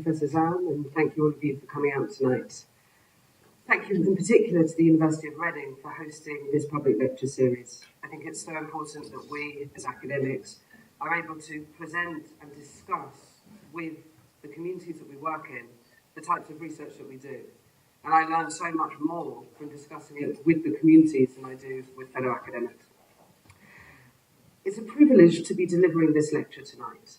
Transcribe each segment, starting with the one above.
Professor Zhang, and thank you all of you for coming out tonight. Thank you in particular to the University of Reading for hosting this public lecture series. I think it's so important that we, as academics, are able to present and discuss with the communities that we work in the types of research that we do. And I learn so much more from discussing it with the communities than I do with fellow academics. It's a privilege to be delivering this lecture tonight.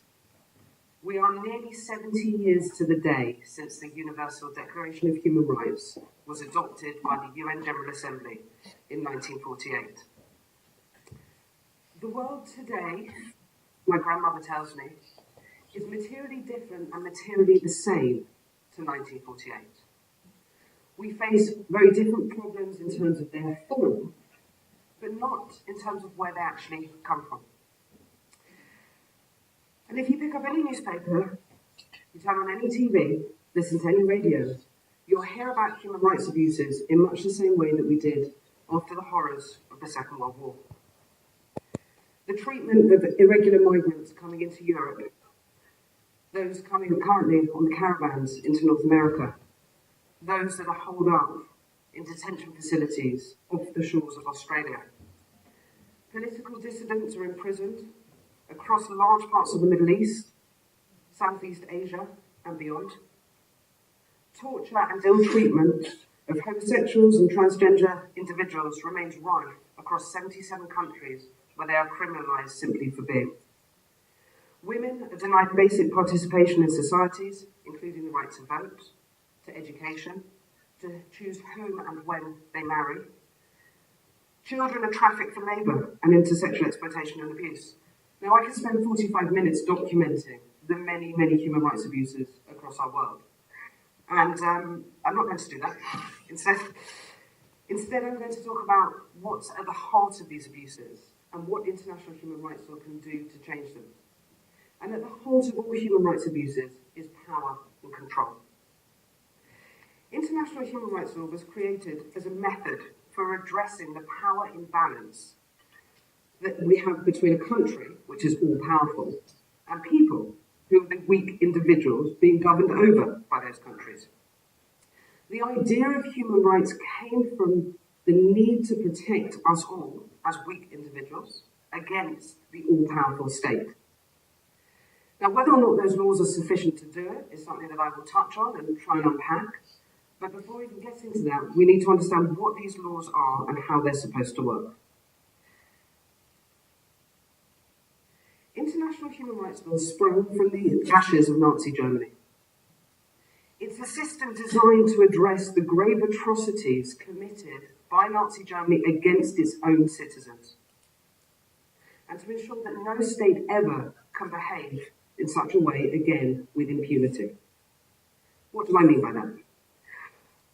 We are nearly 70 years to the day since the Universal Declaration of Human Rights was adopted by the UN General Assembly in 1948. The world today, my grandmother tells me, is materially different and materially the same to 1948. We face very different problems in terms of their form, but not in terms of where they actually come from. And if you pick up any newspaper, you turn on any TV, listen to any radio, you'll hear about human rights abuses in much the same way that we did after the horrors of the Second World War. The treatment of irregular migrants coming into Europe, those coming currently on the caravans into North America, those that are holed up in detention facilities off the shores of Australia. Political dissidents are imprisoned across large parts of the Middle East, Southeast Asia and beyond. Torture and ill treatment of homosexuals and transgender individuals remains rife across 77 countries where they are criminalised simply for being. Women are denied basic participation in societies, including the right to vote, to education, to choose whom and when they marry. Children are trafficked for labour and into sexual exploitation and abuse. Now, I can spend 45 minutes documenting the many, many human rights abuses across our world. And I'm not going to do that. Instead, I'm going to talk about what's at the heart of these abuses and what international human rights law can do to change them. And at the heart of all human rights abuses is power and control. International human rights law was created as a method for addressing the power imbalance that we have between a country, which is all-powerful, and people, who are the weak individuals being governed over by those countries. The idea of human rights came from the need to protect us all as weak individuals against the all-powerful state. Now, whether or not those laws are sufficient to do it is something that I will touch on and try and unpack. But before we even get into that, we need to understand what these laws are and how they're supposed to work. International human rights law sprung from the ashes of Nazi Germany. It's a system designed to address the grave atrocities committed by Nazi Germany against its own citizens, and to ensure that no state ever can behave in such a way again with impunity. What do I mean by that?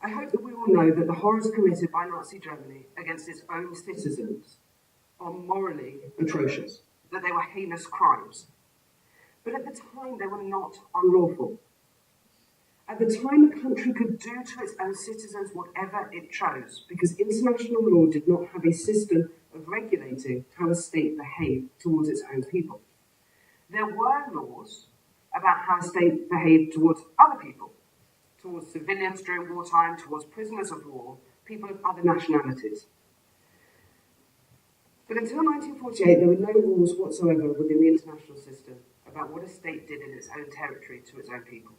I hope that we all know that the horrors committed by Nazi Germany against its own citizens are morally atrocious, that they were heinous crimes. But at the time, they were not unlawful. At the time, a country could do to its own citizens whatever it chose, because international law did not have a system of regulating how a state behaved towards its own people. There were laws about how a state behaved towards other people, towards civilians during wartime, towards prisoners of war, people of other nationalities. But until 1948, there were no rules whatsoever within the international system about what a state did in its own territory to its own people.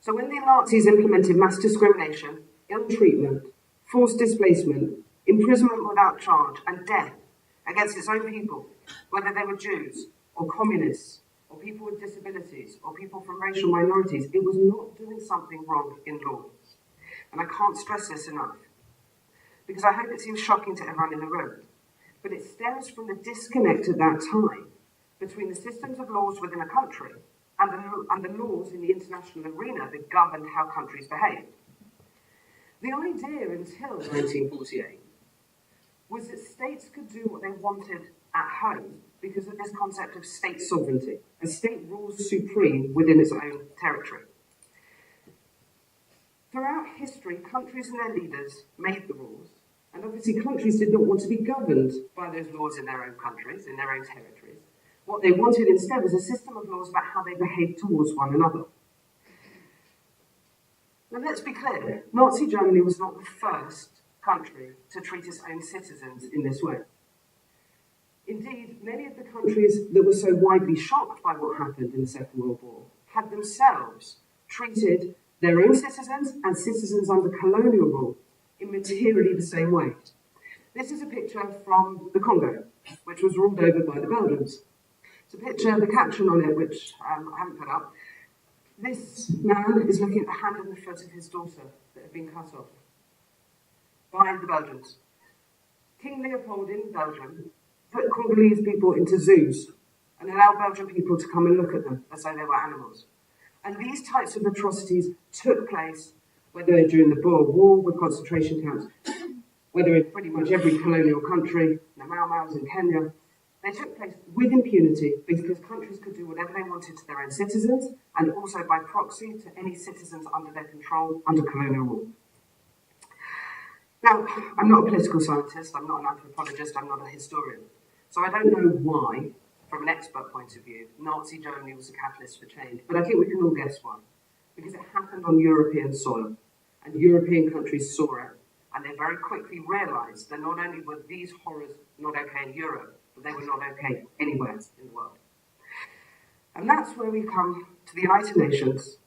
So when the Nazis implemented mass discrimination, ill treatment, forced displacement, imprisonment without charge, and death against its own people, whether they were Jews or communists or people with disabilities or people from racial minorities, it was not doing something wrong in law. And I can't stress this enough, because I hope it seems shocking to everyone in the room. But it stems from the disconnect at that time between the systems of laws within a country and the laws in the international arena that governed how countries behaved. The idea until 1948 was that states could do what they wanted at home because of this concept of state sovereignty. A state rules supreme within its own territory. Throughout history, countries and their leaders made the rules, and obviously countries did not want to be governed by those laws in their own countries, in their own territories. What they wanted instead was a system of laws about how they behaved towards one another. Now let's be clear, Nazi Germany was not the first country to treat its own citizens in this way. Indeed, many of the countries that were so widely shocked by what happened in the Second World War had themselves treated their own citizens and citizens under colonial rule in materially the same way. This is a picture from the Congo, which was ruled over by the Belgians. It's a picture, the caption on it, which I haven't put up. This man is looking at the hand and the foot of his daughter that had been cut off by the Belgians. King Leopold in Belgium put Congolese people into zoos and allowed Belgian people to come and look at them as though they were animals. And these types of atrocities took place, whether during the Boer War with concentration camps, whether in pretty much every colonial country, the Mau Maus in Kenya. They took place with impunity because countries could do whatever they wanted to their own citizens and also by proxy to any citizens under their control under colonial rule. Now, I'm not a political scientist, I'm not an anthropologist, I'm not a historian. So I don't know why, from an expert point of view, Nazi Germany was a catalyst for change. But I think we can all guess why. Because it happened on European soil, and European countries saw it, and they very quickly realised that not only were these horrors not okay in Europe, but they were not okay anywhere in the world. And that's where we come to the United Nations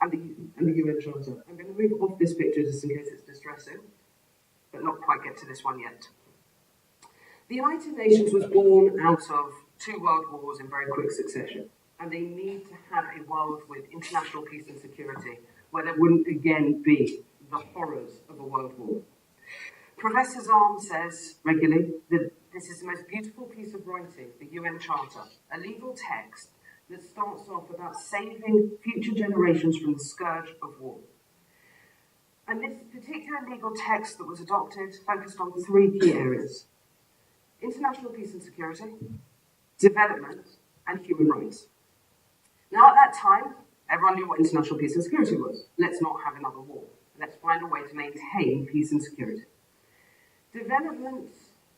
and the UN Charter. I'm going to move off this picture just in case it's distressing, but not quite get to this one yet. The United Nations was born out of two world wars in very quick succession, and they need to have a world with international peace and security where there wouldn't again be the horrors of a world war. Professor Zahn says regularly that this is the most beautiful piece of writing, the UN Charter, a legal text that starts off about saving future generations from the scourge of war. And this particular legal text that was adopted focused on three key areas: international peace and security, development, and human rights. Now at that time, everyone knew what international peace and security was. Let's not have another war. Let's find a way to maintain peace and security. Development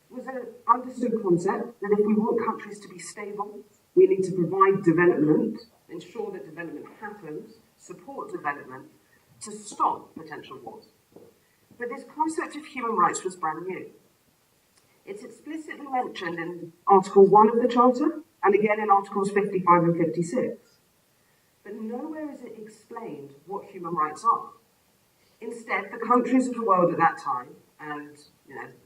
was an understood concept that if we want countries to be stable, we need to provide development, ensure that development happens, support development, to stop potential wars. But this concept of human rights was brand new. It's explicitly mentioned in Article 1 of the Charter, and again in Articles 55 and 56. But nowhere is it explained what human rights are. Instead, the countries of the world at that time, and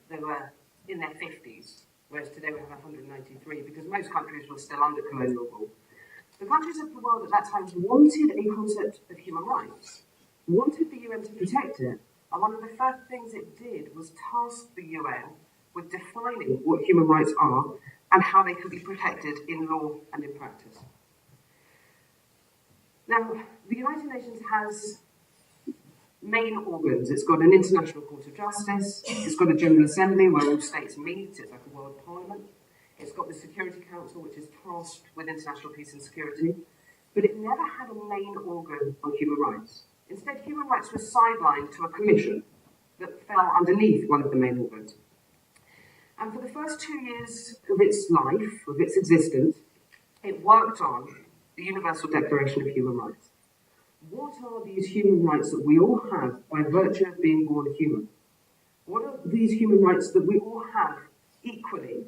they were in their 50s, whereas today we have 193, because most countries were still under colonial rule. The countries of the world at that time wanted a concept of human rights, wanted the UN to protect it, and one of the first things it did was task the UN with defining what human rights are and how they could be protected in law and in practice. Now, the United Nations has main organs. It's got an International Court of Justice, it's got a General Assembly where all states meet, it's like a world parliament. It's got the Security Council, which is tasked with international peace and security, but it never had a main organ on human rights. Instead, human rights was sidelined to a commission that fell underneath one of the main organs. And for the first 2 years of its life, of its existence, it worked on the Universal Declaration of Human Rights. What are these human rights that we all have by virtue of being born human? What are these human rights that we all have equally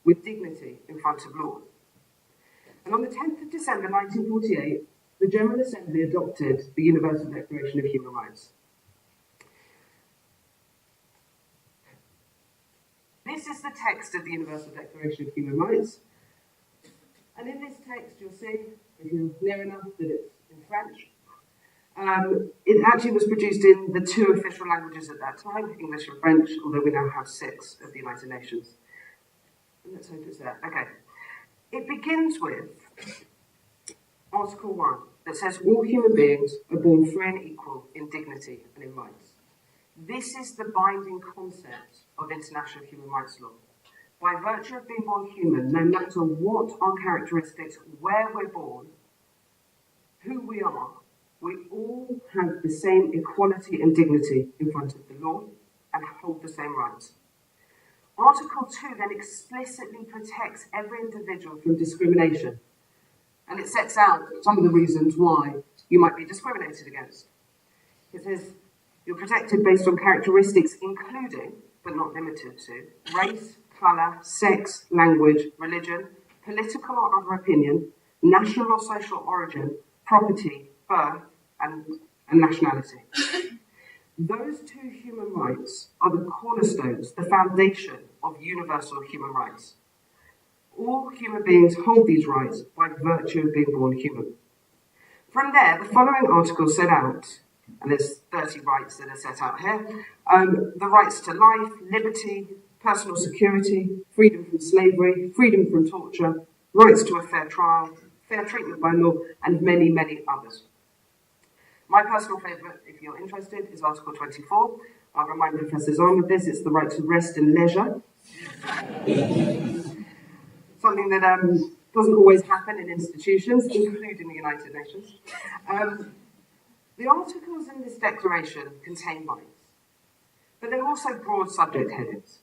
with dignity in front of law? And on the 10th of December 1948, the General Assembly adopted the Universal Declaration of Human Rights. This is the text of the Universal Declaration of Human Rights. And in this text, you'll see, if you're near enough, that it's in French. It actually was produced in the two official languages at that time, English and French, although we now have 6 of the United Nations. And let's hope it's there. Okay. It begins with Article 1 that says all human beings are born free and equal in dignity and in rights. This is the binding concept of international human rights law. By virtue of being born human, no matter what our characteristics, where we're born, who we are, we all have the same equality and dignity in front of the law and hold the same rights. Article 2 then explicitly protects every individual from discrimination, and it sets out some of the reasons why you might be discriminated against. It says, you're protected based on characteristics including, but not limited to, race, colour, sex, language, religion, political or other opinion, national or social origin, property, birth, and nationality. Those two human rights are the cornerstones, the foundation of universal human rights. All human beings hold these rights by virtue of being born human. From there, the following articles set out, and there's 30 rights that are set out here, the rights to life, liberty, personal security, freedom from slavery, freedom from torture, rights to a fair trial, fair treatment by law, and many, many others. My personal favourite, if you're interested, is Article 24. I'll remind Professor Zahn of this. It's the right to rest and leisure. Something that doesn't always happen in institutions, including the United Nations. The articles in this declaration contain rights, but they're also broad subject headings.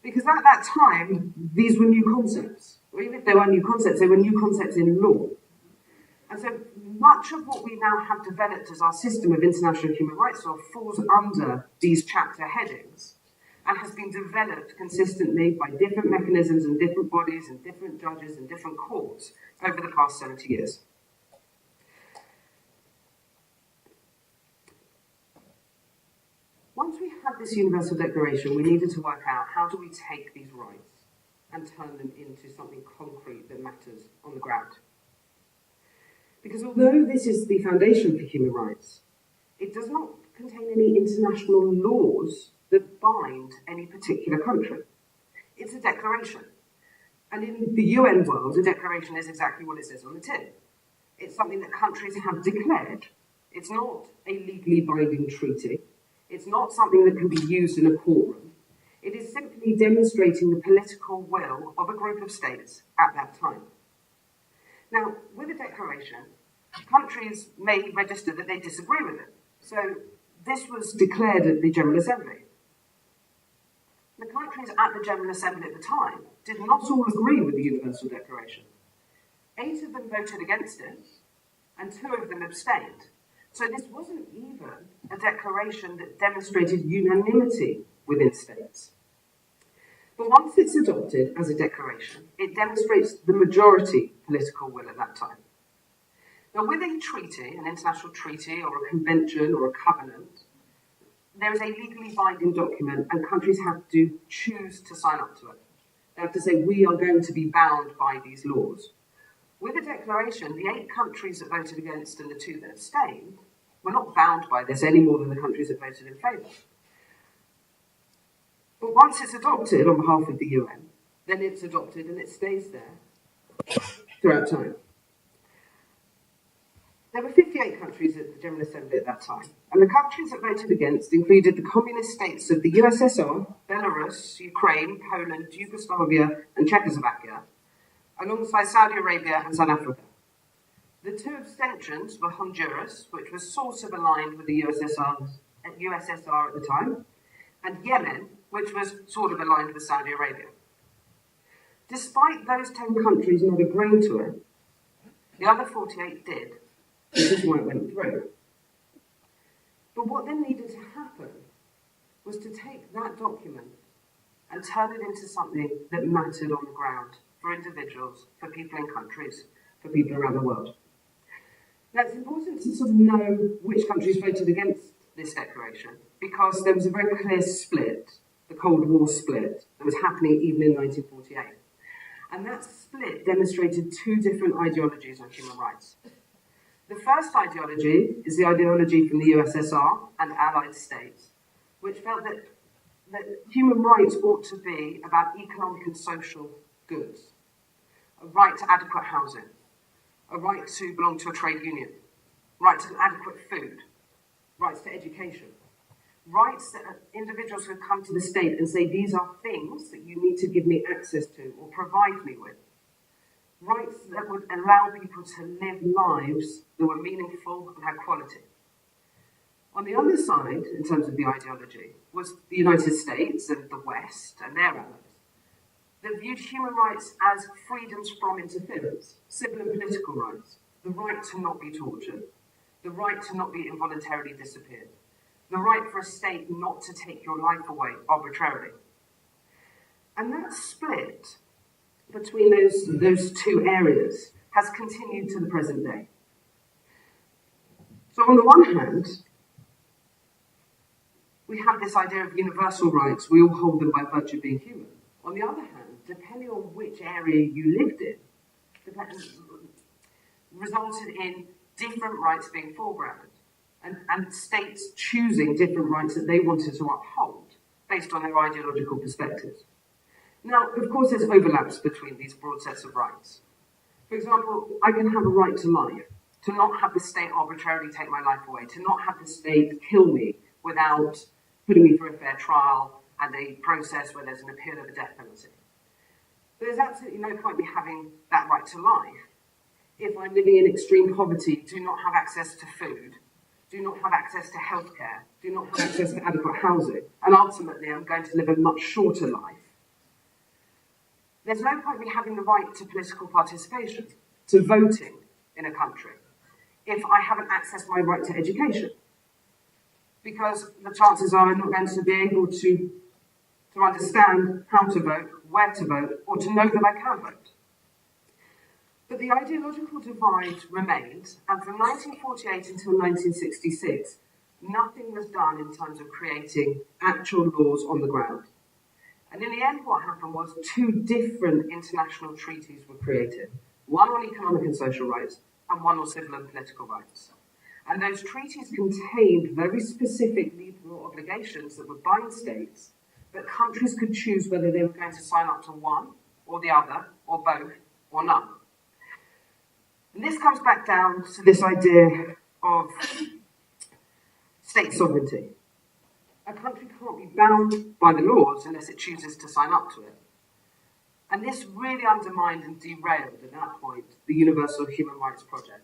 Because at that time, these were new concepts. Or even if they were new concepts, they were new concepts in law. And so much of what we now have developed as our system of international human rights law falls under these chapter headings and has been developed consistently by different mechanisms and different bodies and different judges and different courts over the past 70 years. Once we had this Universal Declaration, we needed to work out how do we take these rights and turn them into something concrete that matters on the ground. Because although this is the foundation for human rights, it does not contain any international laws that bind any particular country. It's a declaration. And in the UN world, a declaration is exactly what it says on the tin. It's something that countries have declared. It's not a legally binding treaty. It's not something that can be used in a courtroom. It is simply demonstrating the political will of a group of states at that time. Now, with a declaration, countries may register that they disagree with it. So this was declared at the General Assembly. The countries at the General Assembly at the time did not all agree with the Universal Declaration. 8 of them voted against it, and 2 of them abstained. So this wasn't even a declaration that demonstrated unanimity within states. But once it's adopted as a declaration, it demonstrates the majority political will at that time. Now, with a treaty, an international treaty or a convention or a covenant, there is a legally binding document and countries have to choose to sign up to it. They have to say, we are going to be bound by these laws. With a declaration, the 8 countries that voted against and the 2 that abstained were not bound by this any more than the countries that voted in favour. But once it's adopted on behalf of the UN, then it's adopted and it stays there throughout time. There were 58 countries at the General Assembly at that time, and the countries that voted against included the communist states of the USSR, Belarus, Ukraine, Poland, Yugoslavia, and Czechoslovakia, alongside Saudi Arabia and South Africa. The 2 abstentions were Honduras, which was sort of aligned with the USSR at the time, and Yemen, which was sort of aligned with Saudi Arabia. Despite those 10 countries not agreeing to it, the other 48 did, which is why it went through. But what then needed to happen was to take that document and turn it into something that mattered on the ground for individuals, for people in countries, for people around the world. Now, it's important to sort of know which countries voted against this declaration, because there was a very clear split, the Cold War split, that was happening even in 1948. And that split demonstrated 2 different ideologies on human rights. The first ideology is the ideology from the USSR and Allied states, which felt that human rights ought to be about economic and social goods, a right to adequate housing, a right to belong to a trade union, right to adequate food, rights to education, rights that individuals who come to the state and say, these are things that you need to give me access to or provide me with. Rights that would allow people to live lives that were meaningful and had quality. On the other side, in terms of the ideology, was the United States and the West and their allies that viewed human rights as freedoms from interference, civil and political rights, the right to not be tortured, the right to not be involuntarily disappeared, the right for a state not to take your life away arbitrarily. And that split between those two areas has continued to the present day. So on the one hand, we have this idea of universal rights. We all hold them by virtue of being human. On the other hand, depending on which area you lived in, resulted in different rights being foregrounded and states choosing different rights that they wanted to uphold based on their ideological perspectives. Now, of course, there's overlaps between these broad sets of rights. For example, I can have a right to life, to not have the state arbitrarily take my life away, to not have the state kill me without putting me through a fair trial and a process where there's an appeal of a death penalty. But there's absolutely no point me having that right to life if I'm living in extreme poverty, do not have access to food, do not have access to healthcare, do not have access to adequate housing, and ultimately I'm going to live a much shorter life. There's no point me having the right to political participation, to voting in a country, if I haven't accessed my right to education. Because the chances are I'm not going to be able to understand how to vote, where to vote, or to know that I can vote. But the ideological divide remained, and from 1948 until 1966, nothing was done in terms of creating actual laws on the ground. And in the end, what happened was two different international treaties were created, one on economic and social rights, and one on civil and political rights. And those treaties contained very specific legal obligations that would bind states, but countries could choose whether they were going to sign up to one, or the other, or both, or none. And this comes back down to this idea of state sovereignty. A country can't be bound by the laws unless it chooses to sign up to it. And this really undermined and derailed, at that point, the Universal Human Rights Project.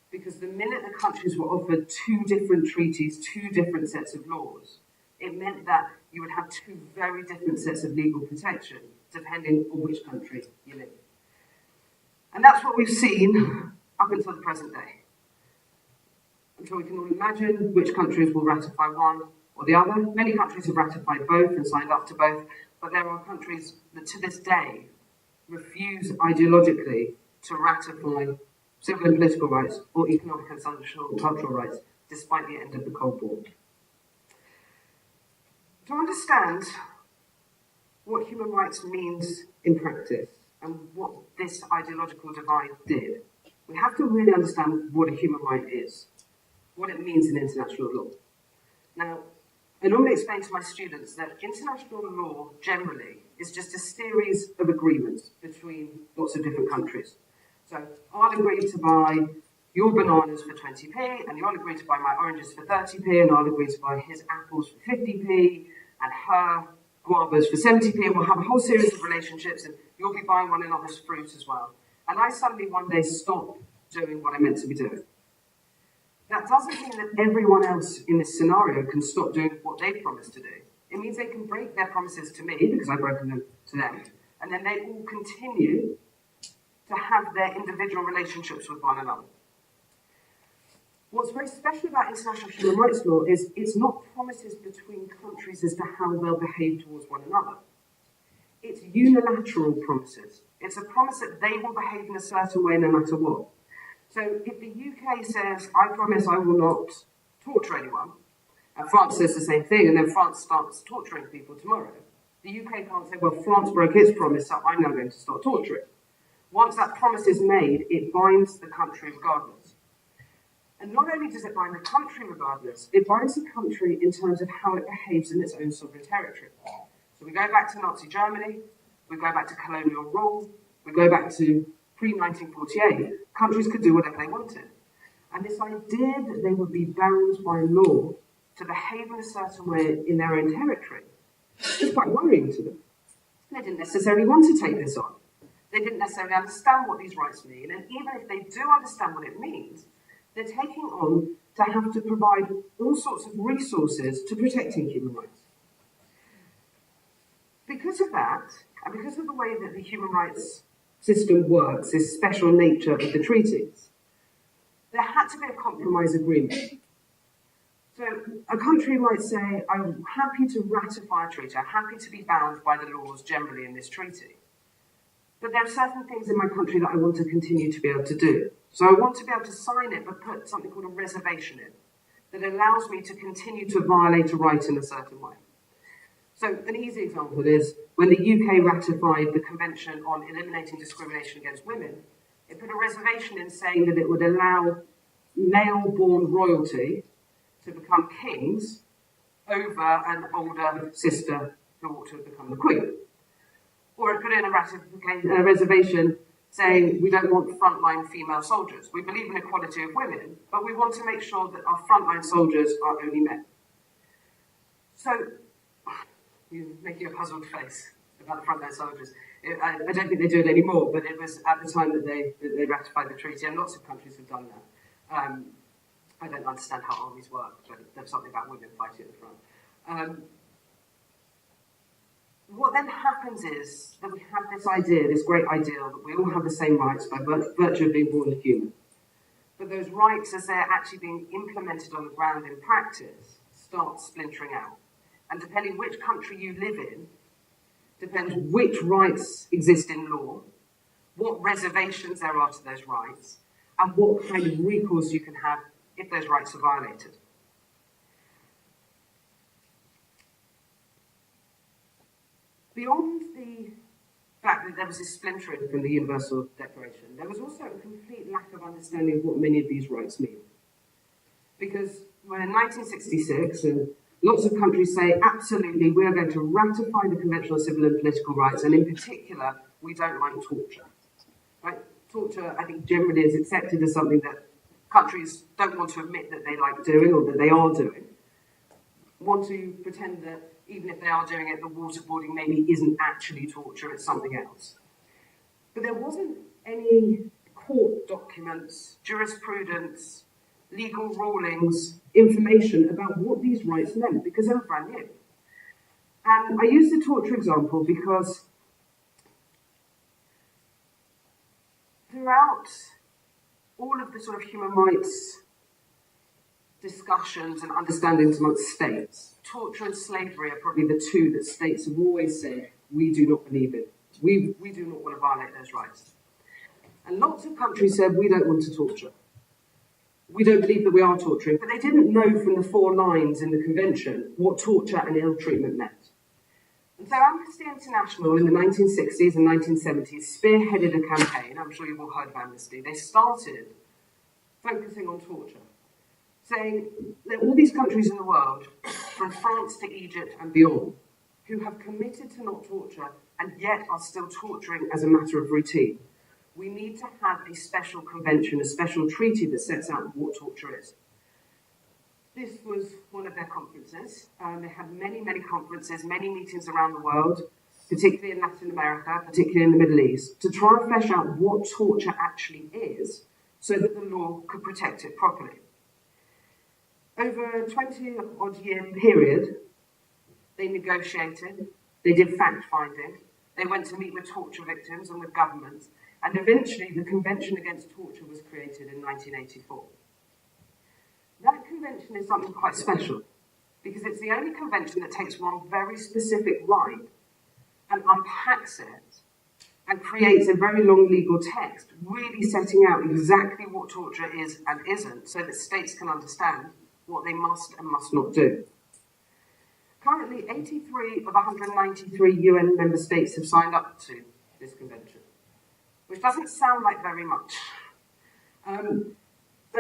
Because the minute the countries were offered two different treaties, two different sets of laws, it meant that you would have two very different sets of legal protection, depending on which country you live in. And that's what we've seen up until the present day. Until we can all imagine which countries will ratify one or the other. Many countries have ratified both and signed up to both, but there are countries that to this day refuse ideologically to ratify civil and political rights or economic and social and cultural rights, despite the end of the Cold War. To understand what human rights means in practice and what this ideological divide did, we have to really understand what a human right is, what it means in international law. Now, I normally explain to my students that international law generally is just a series of agreements between lots of different countries. So I'll agree to buy your bananas for 20p, and you'll agree to buy my oranges for 30p, and I'll agree to buy his apples for 50p, and her guavas for 70p, and we'll have a whole series of relationships, and you'll be buying one another's fruit as well. And I suddenly one day stop doing what I meant to be doing. That doesn't mean that everyone else in this scenario can stop doing what they promised to do. It means they can break their promises to me, because I've broken them to them, and then they all continue to have their individual relationships with one another. What's very special about international human rights law is it's not promises between countries as to how they'll behave towards one another. It's unilateral promises. It's a promise that they will behave in a certain way no matter what. So if the UK says, I promise I will not torture anyone, and France says the same thing, and then France starts torturing people tomorrow, the UK can't say, well, France broke its promise, so I'm now going to start torturing. Once that promise is made, it binds the country regardless. And not only does it bind the country regardless, it binds the country in terms of how it behaves in its own sovereign territory. So we go back to Nazi Germany, we go back to colonial rule, we go back to pre-1948, countries could do whatever they wanted. And this idea that they would be bound by law to behave in a certain way in their own territory is quite worrying to them. They didn't necessarily want to take this on. They didn't necessarily understand what these rights mean, and even if they do understand what it means, they're taking on to have to provide all sorts of resources to protecting human rights. Because of that, and because of the way that the human rights system works, this special nature of the treaties, there had to be a compromise agreement. So a country might say, I'm happy to ratify a treaty, I'm happy to be bound by the laws generally in this treaty. But there are certain things in my country that I want to continue to be able to do. So I want to be able to sign it, but put something called a reservation in that allows me to continue to violate a right in a certain way. So an easy example is when the UK ratified the Convention on Eliminating Discrimination Against Women, it put a reservation in saying that it would allow male-born royalty to become kings over an older sister who ought to have become the queen. Or it put in a reservation saying we don't want frontline female soldiers. We believe in equality of women, but we want to make sure that our frontline soldiers are only men. So, you're making a puzzled face about the frontline soldiers. I don't think they do it anymore, but it was at the time that they ratified the treaty, and lots of countries have done that. I don't understand how armies work, but there's something about women fighting at the front. What then happens is that we have this idea, this great ideal, that we all have the same rights by virtue of being born a human. But those rights, as they're actually being implemented on the ground in practice, start splintering out. And depending which country you live in, depends which rights exist in law, what reservations there are to those rights, and what kind of recourse you can have if those rights are violated. Beyond the fact that there was this splintering from the Universal Declaration, there was also a complete lack of understanding of what many of these rights mean. Because we're in 1966, and lots of countries say, absolutely, we are going to ratify the Convention on Civil and Political Rights, and in particular, we don't like torture. Right? Torture, I think, generally is accepted as something that countries don't want to admit that they like doing or that they are doing. Want to pretend that even if they are doing it, the waterboarding maybe isn't actually torture, it's something else. But there wasn't any court documents, jurisprudence, legal rulings, information about what these rights meant, because they were brand new. And I use the torture example because throughout all of the sort of human rights discussions and understandings amongst states, torture and slavery are probably the two that states have always said, we do not believe in. We do not want to violate those rights. And lots of countries said, we don't want to torture. We don't believe that we are torturing, but they didn't know from the 4 lines in the convention what torture and ill treatment meant. And so Amnesty International in the 1960s and 1970s spearheaded a campaign, I'm sure you've all heard of Amnesty, they started focusing on torture, saying there are all these countries in the world, from France to Egypt and beyond, who have committed to not torture and yet are still torturing as a matter of routine. We need to have a special convention, a special treaty that sets out what torture is. This was one of their conferences. They had many, many conferences, many meetings around the world, particularly in Latin America, particularly in the Middle East, to try and flesh out what torture actually is so that the law could protect it properly. Over a 20-odd year period, they negotiated, they did fact-finding, they went to meet with torture victims and with governments, and eventually the Convention Against Torture was created in 1984. That convention is something quite special, because it's the only convention that takes one very specific right and unpacks it and creates a very long legal text, really setting out exactly what torture is and isn't, so that states can understand what they must and must not do. Currently, 83 of 193 UN member states have signed up to this convention, which doesn't sound like very much. And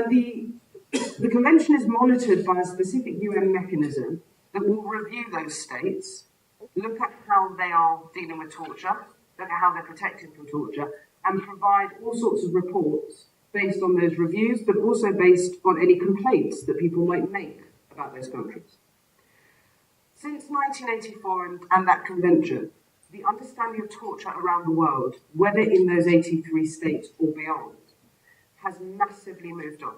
the convention is monitored by a specific UN mechanism that will review those states, look at how they are dealing with torture, look at how they're protected from torture, and provide all sorts of reports based on those reviews, but also based on any complaints that people might make about those countries. Since 1984 and that convention, the understanding of torture around the world, whether in those 83 states or beyond, has massively moved on.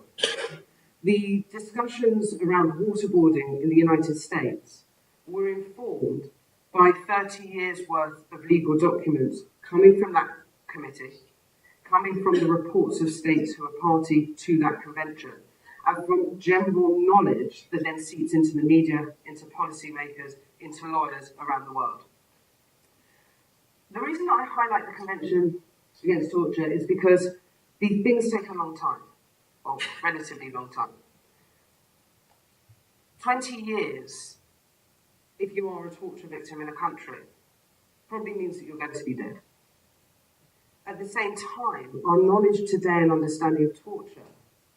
The discussions around waterboarding in the United States were informed by 30 years worth of legal documents coming from that committee, coming from the reports of states who are party to that convention, and from general knowledge that then seeps into the media, into policymakers, into lawyers around the world. The reason I highlight the Convention Against Torture is because these things take a long time, or relatively long time. 20 years, if you are a torture victim in a country, probably means that you're going to be dead. At the same time, our knowledge today and understanding of torture,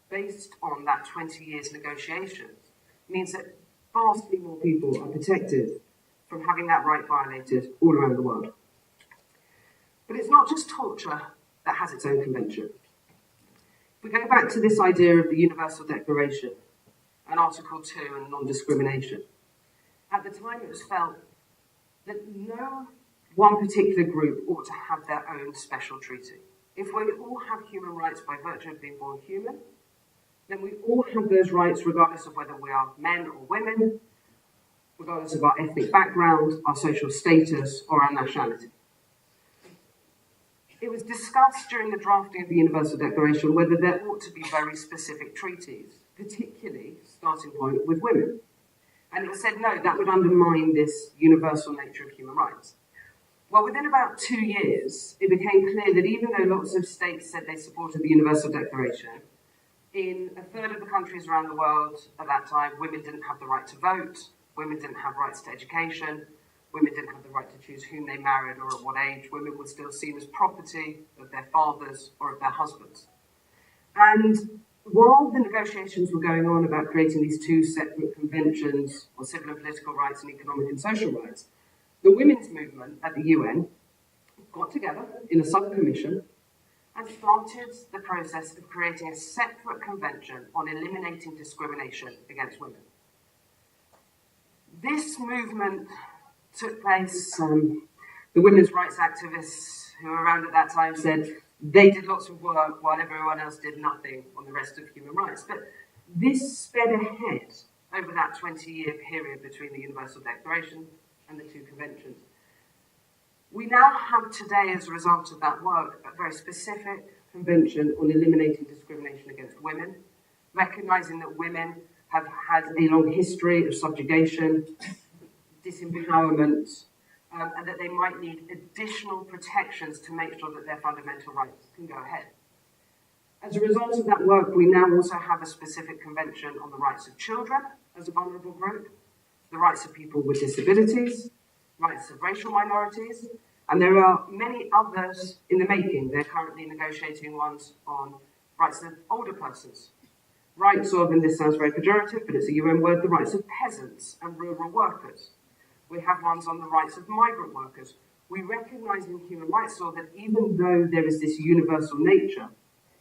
based on that 20 years negotiations, means that vastly more people are protected from having that right violated all around the world. But it's not just torture that has its own convention. If we go back to this idea of the Universal Declaration and Article 2 and non-discrimination, at the time it was felt that no one particular group ought to have their own special treaty. If we all have human rights by virtue of being born human, then we all have those rights regardless of whether we are men or women, regardless of our ethnic background, our social status, or our nationality. It was discussed during the drafting of the Universal Declaration whether there ought to be very specific treaties, particularly, starting point, with women. And it was said, no, that would undermine this universal nature of human rights. Well, within about 2 years, it became clear that even though lots of states said they supported the Universal Declaration, in a third of the countries around the world at that time, women didn't have the right to vote, women didn't have rights to education, women didn't have the right to choose whom they married or at what age. Women were still seen as property of their fathers or of their husbands. And while the negotiations were going on about creating these two separate conventions on civil and political rights and economic and social rights, the women's movement at the UN got together in a sub-commission and started the process of creating a separate convention on eliminating discrimination against women. This movement took place. The women's rights activists who were around at that time said they did lots of work while everyone else did nothing on the rest of human rights. But this sped ahead over that 20-year period between the Universal Declaration and the two conventions. We now have today, as a result of that work, a very specific convention on eliminating discrimination against women, recognising that women have had a long history of subjugation, disempowerment, and that they might need additional protections to make sure that their fundamental rights can go ahead. As a result of that work, we now also have a specific convention on the rights of children as a vulnerable group, the rights of people with disabilities, rights of racial minorities, and there are many others in the making. They're currently negotiating ones on rights of older persons, rights of, and this sounds very pejorative, but it's a UN word, the rights of peasants and rural workers. We have ones on the rights of migrant workers. We recognise in human rights law that even though there is this universal nature,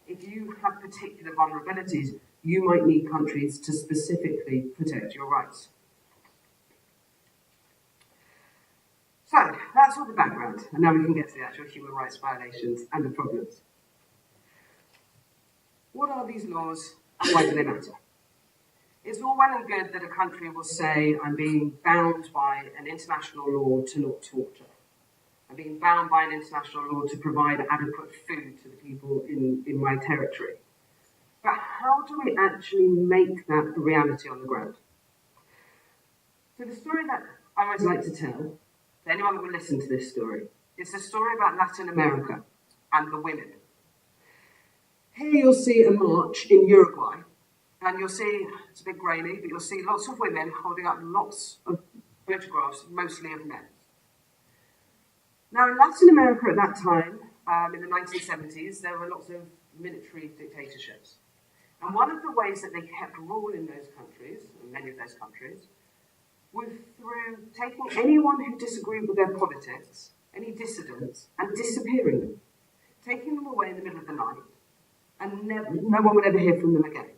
if you have particular vulnerabilities, you might need countries to specifically protect your rights. So, that's all the background, and now we can get to the actual human rights violations and the problems. What are these laws, and why do they matter? It's all well and good that a country will say, I'm being bound by an international law to not torture. I'm being bound by an international law to provide adequate food to the people in my territory. But how do we actually make that a reality on the ground? So the story that I always like to tell, to anyone that will listen to this story, is the story about Latin America and the women. Here you'll see a march in Uruguay, and you'll see, it's a bit grainy, but you'll see lots of women holding up lots of photographs, mostly of men. Now, in Latin America at that time, in the 1970s, there were lots of military dictatorships. And one of the ways that they kept rule in those countries, in many of those countries, was through taking anyone who disagreed with their politics, any dissidents, and disappearing them, taking them away in the middle of the night, and no one would ever hear from them again.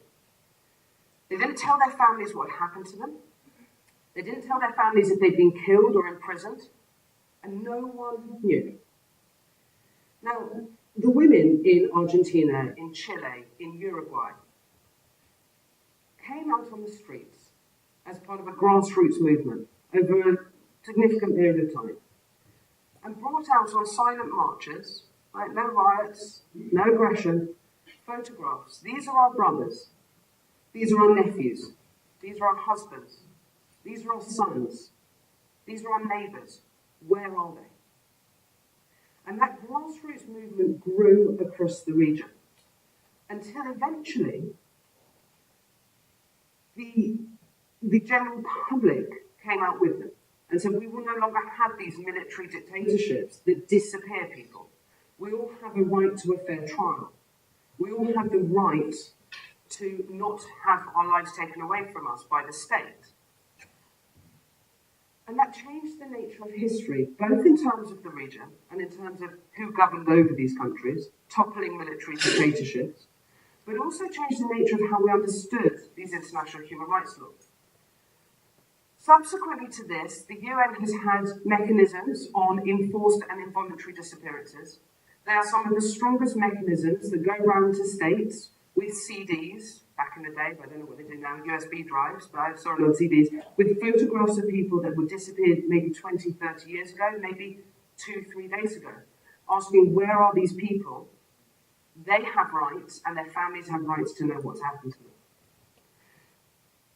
They didn't tell their families what happened to them. They didn't tell their families if they'd been killed or imprisoned. And no one knew. Now, the women in Argentina, in Chile, in Uruguay, came out on the streets as part of a grassroots movement over a significant period of time and brought out on silent marches Right? No riots, no aggression, photographs. These are our brothers. These are our nephews. These are our husbands. These are our sons. These are our neighbours. Where are they? And that grassroots movement grew across the region until eventually the general public came out with them and said, we will no longer have these military dictatorships that disappear people. We all have a right to a fair trial. We all have the right to not have our lives taken away from us by the state. And that changed the nature of history, both in terms of the region and in terms of who governed over these countries, toppling military dictatorships, but also changed the nature of how we understood these international human rights laws. Subsequently to this, the UN has had mechanisms on enforced and involuntary disappearances. They are some of the strongest mechanisms that go round to states with CDs, back in the day, but I don't know what they do now, USB drives, but I saw it on CDs, with photographs of people that were disappeared maybe 20, 30 years ago, maybe 2-3 days ago, asking where are these people? They have rights, and their families have rights to know what's happened to them.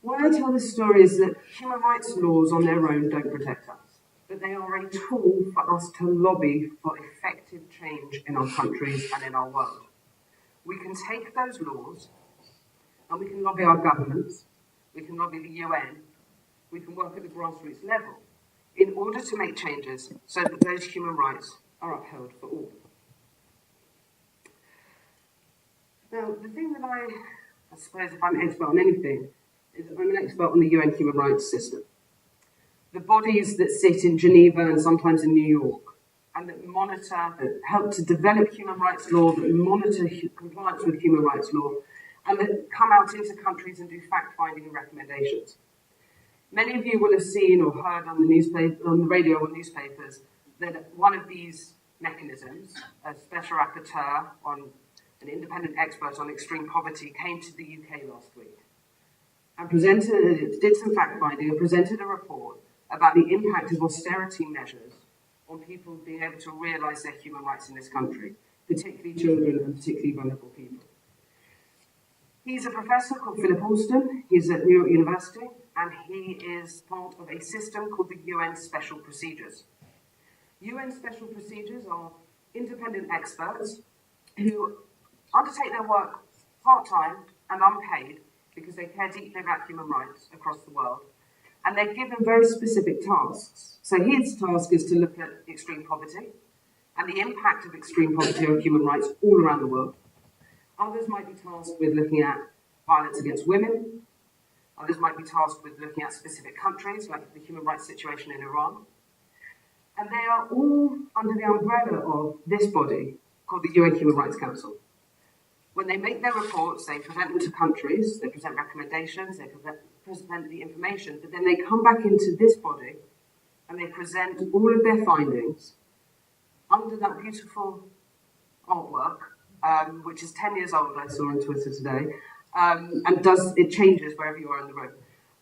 Why I tell this story is that human rights laws on their own don't protect us, but they are a tool for us to lobby for effective change in our countries and in our world. We can take those laws and we can lobby our governments, we can lobby the UN, we can work at the grassroots level in order to make changes so that those human rights are upheld for all. Now, the thing that I suppose if I'm an expert on anything, is I'm an expert on the UN human rights system. The bodies that sit in Geneva and sometimes in New York, and that monitor, that help to develop human rights law, that monitor compliance with human rights law, and that come out into countries and do fact-finding and recommendations. Many of you will have seen or heard on the radio or newspapers that one of these mechanisms, a special rapporteur on an independent expert on extreme poverty, came to the UK last week and did some fact-finding and presented a report about the impact of austerity measures on people being able to realise their human rights in this country, particularly children and particularly vulnerable people. He's a professor called Philip Alston. He's at New York University, and he is part of a system called the UN Special Procedures. UN Special Procedures are independent experts who undertake their work part-time and unpaid because they care deeply about human rights across the world. And they're given very specific tasks. So his task is to look at extreme poverty and the impact of extreme poverty on human rights all around the world. Others might be tasked with looking at violence against women. Others might be tasked with looking at specific countries, like the human rights situation in Iran. And they are all under the umbrella of this body called the UN Human Rights Council. When they make their reports, they present them to countries, they present recommendations, they present the information, but then they come back into this body and they present all of their findings under that beautiful artwork, which is 10 years old, I saw on Twitter today, and it changes wherever you are in the room.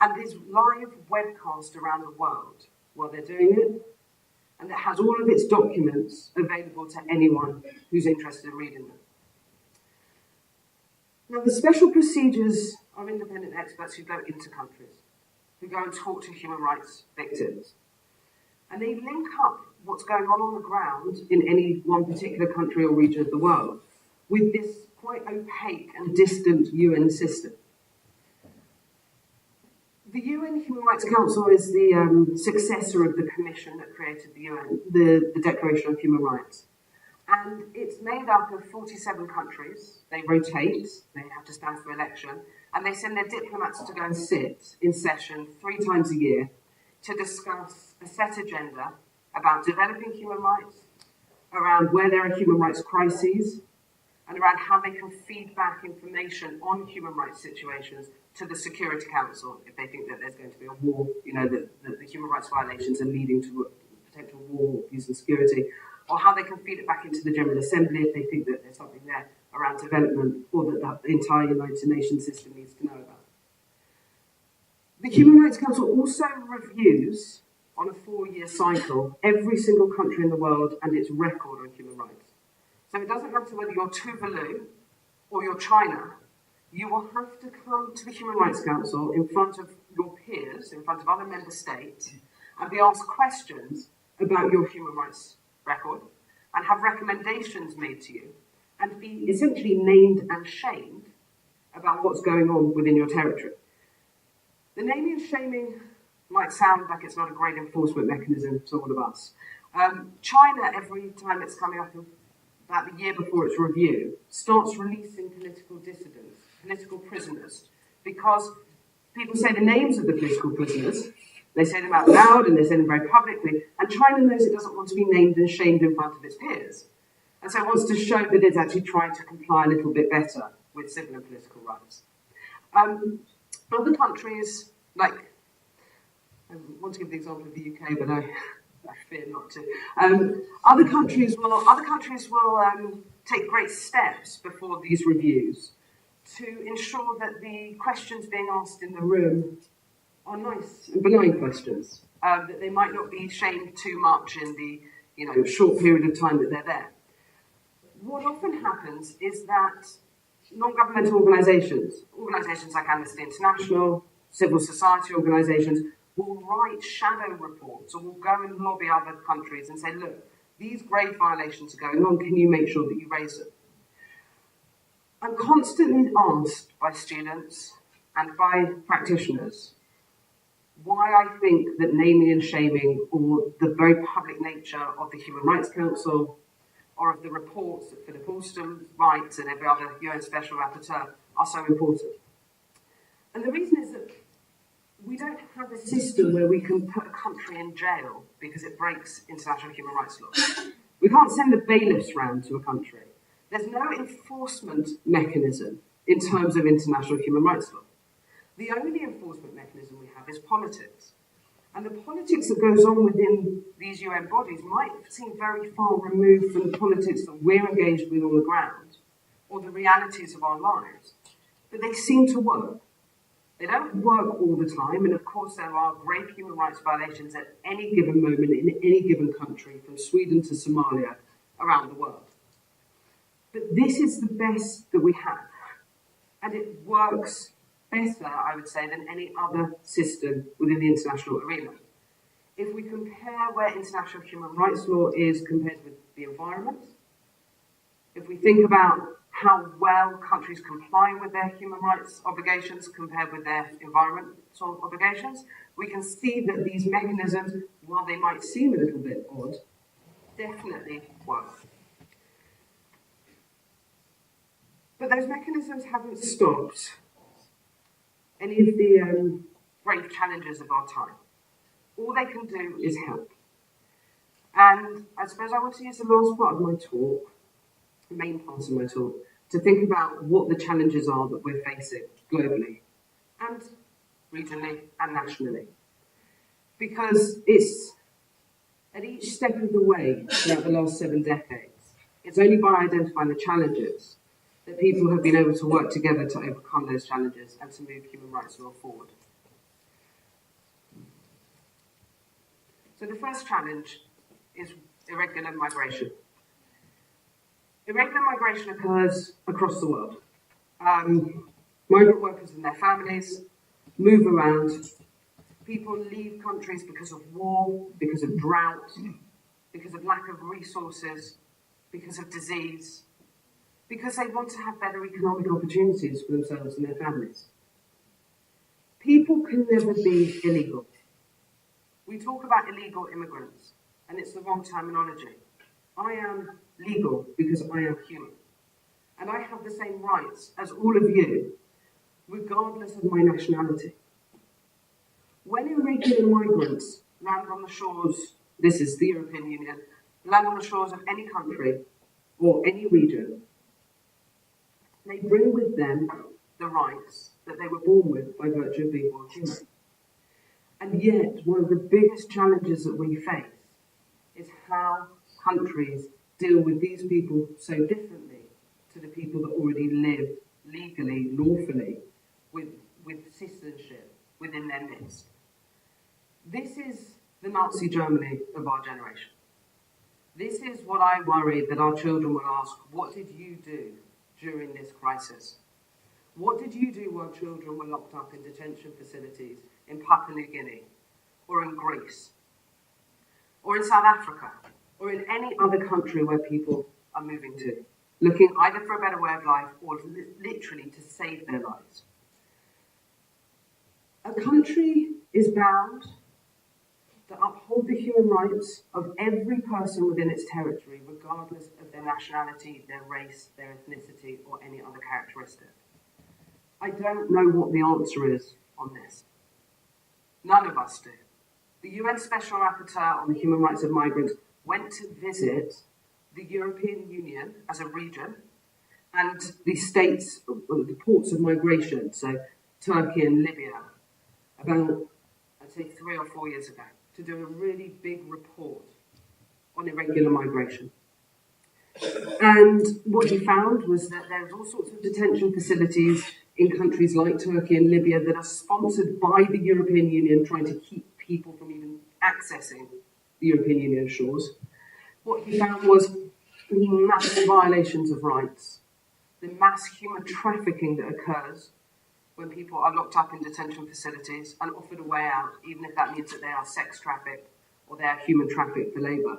And there's live webcast around the world while they're doing it, and it has all of its documents available to anyone who's interested in reading them. Now, the special procedures are independent experts who go into countries, who go and talk to human rights victims. And they link up what's going on the ground in any one particular country or region of the world with this quite opaque and distant UN system. The UN Human Rights Council is the successor of the commission that created the UN, the Declaration of Human Rights. And it's made up of 47 countries. They rotate, they have to stand for election, and they send their diplomats to go and sit in session 3 times a year to discuss a set agenda about developing human rights, around where there are human rights crises, and around how they can feed back information on human rights situations to the Security Council if they think that there's going to be a war, that the human rights violations are leading to a potential war, peace and security, or how they can feed it back into the General Assembly if they think that there's something there around development or that the entire United Nations system needs to know about. The Human Rights Council also reviews, on a 4-year cycle, every single country in the world and its record on human rights. So it doesn't matter whether you're Tuvalu or you're China, you will have to come to the Human Rights Council in front of your peers, in front of other member states, and be asked questions about your human rights record, and have recommendations made to you, and be essentially named and shamed about what's going on within your territory. The naming and shaming might sound like it's not a great enforcement mechanism to all of us. China, every time it's coming up about the year before its review, starts releasing political dissidents, political prisoners, because people say the names of the political prisoners, they say them out loud and they say them very publicly, and China knows it doesn't want to be named and shamed in front of its peers. And so it wants to show that it's actually trying to comply a little bit better with civil and political rights. Other countries, like, I want to give the example of the UK, but I fear not to. Other countries will take great steps before these reviews to ensure that the questions being asked in the room are nice and benign questions, that they might not be shamed too much in the short period of time that they're there. What often happens is that non-governmental organisations like Amnesty International, civil society organisations, will write shadow reports or will go and lobby other countries and say, look, these grave violations are going on, can you make sure that you raise them? I'm constantly asked by students and by practitioners why I think that naming and shaming, or the very public nature of the Human Rights Council, or of the reports that Philip Alston writes and every other UN Special Rapporteur are so important. And the reason is that we don't have a system where we can put a country in jail because it breaks international human rights law. We can't send the bailiffs round to a country. There's no enforcement mechanism in terms of international human rights law. The only enforcement mechanism we have is politics. And the politics that goes on within these UN bodies might seem very far removed from the politics that we're engaged with on the ground, or the realities of our lives. But they seem to work. They don't work all the time, and of course there are grave human rights violations at any given moment in any given country, from Sweden to Somalia, around the world. But this is the best that we have, and it works better, I would say, than any other system within the international arena. If we compare where international human rights law is compared with the environment, if we think about how well countries comply with their human rights obligations compared with their environmental obligations, we can see that these mechanisms, while they might seem a little bit odd, definitely work. But those mechanisms haven't stopped any of the great challenges of our time. All they can do is help. And I suppose I want to use the last part of my talk, the main part of my talk, to think about what the challenges are that we're facing globally and regionally and nationally. Because it's at each step of the way throughout the last 7 decades, it's only by identifying the challenges that people have been able to work together to overcome those challenges and to move human rights law forward. So the first challenge is irregular migration. Irregular migration occurs across the world. Migrant workers and their families move around. People leave countries because of war, because of drought, because of lack of resources, because of disease, because they want to have better economic opportunities for themselves and their families. People can never be illegal. We talk about illegal immigrants, and it's the wrong terminology. I am legal because I am human. And I have the same rights as all of you, regardless of my nationality. When irregular migrants land on the shores, this is the European Union, land on the shores of any country or any region, they bring with them the rights that they were born with by virtue of being born human. And yet, one of the biggest challenges that we face is how countries deal with these people so differently to the people that already live legally, lawfully, with citizenship within their midst. This is the Nazi Germany of our generation. This is what I worry that our children will ask, what did you do during this crisis? What did you do while children were locked up in detention facilities in Papua New Guinea, or in Greece, or in South Africa, or in any other country where people are moving to, looking either for a better way of life or literally to save their lives? A country is bound to uphold the human rights of every person within its territory, regardless of their nationality, their race, their ethnicity, or any other characteristic. I don't know what the answer is on this. None of us do. The UN Special Rapporteur on the Human Rights of Migrants went to visit the European Union as a region and the states, the ports of migration, so Turkey and Libya, about, I'd say, 3 or 4 years ago, to do a really big report on irregular migration. And what he found was that there's all sorts of detention facilities in countries like Turkey and Libya that are sponsored by the European Union, trying to keep people from even accessing the European Union shores. What he found was the massive violations of rights, the mass human trafficking that occurs when people are locked up in detention facilities and offered a way out, even if that means that they are sex trafficked or they are human trafficked for labour.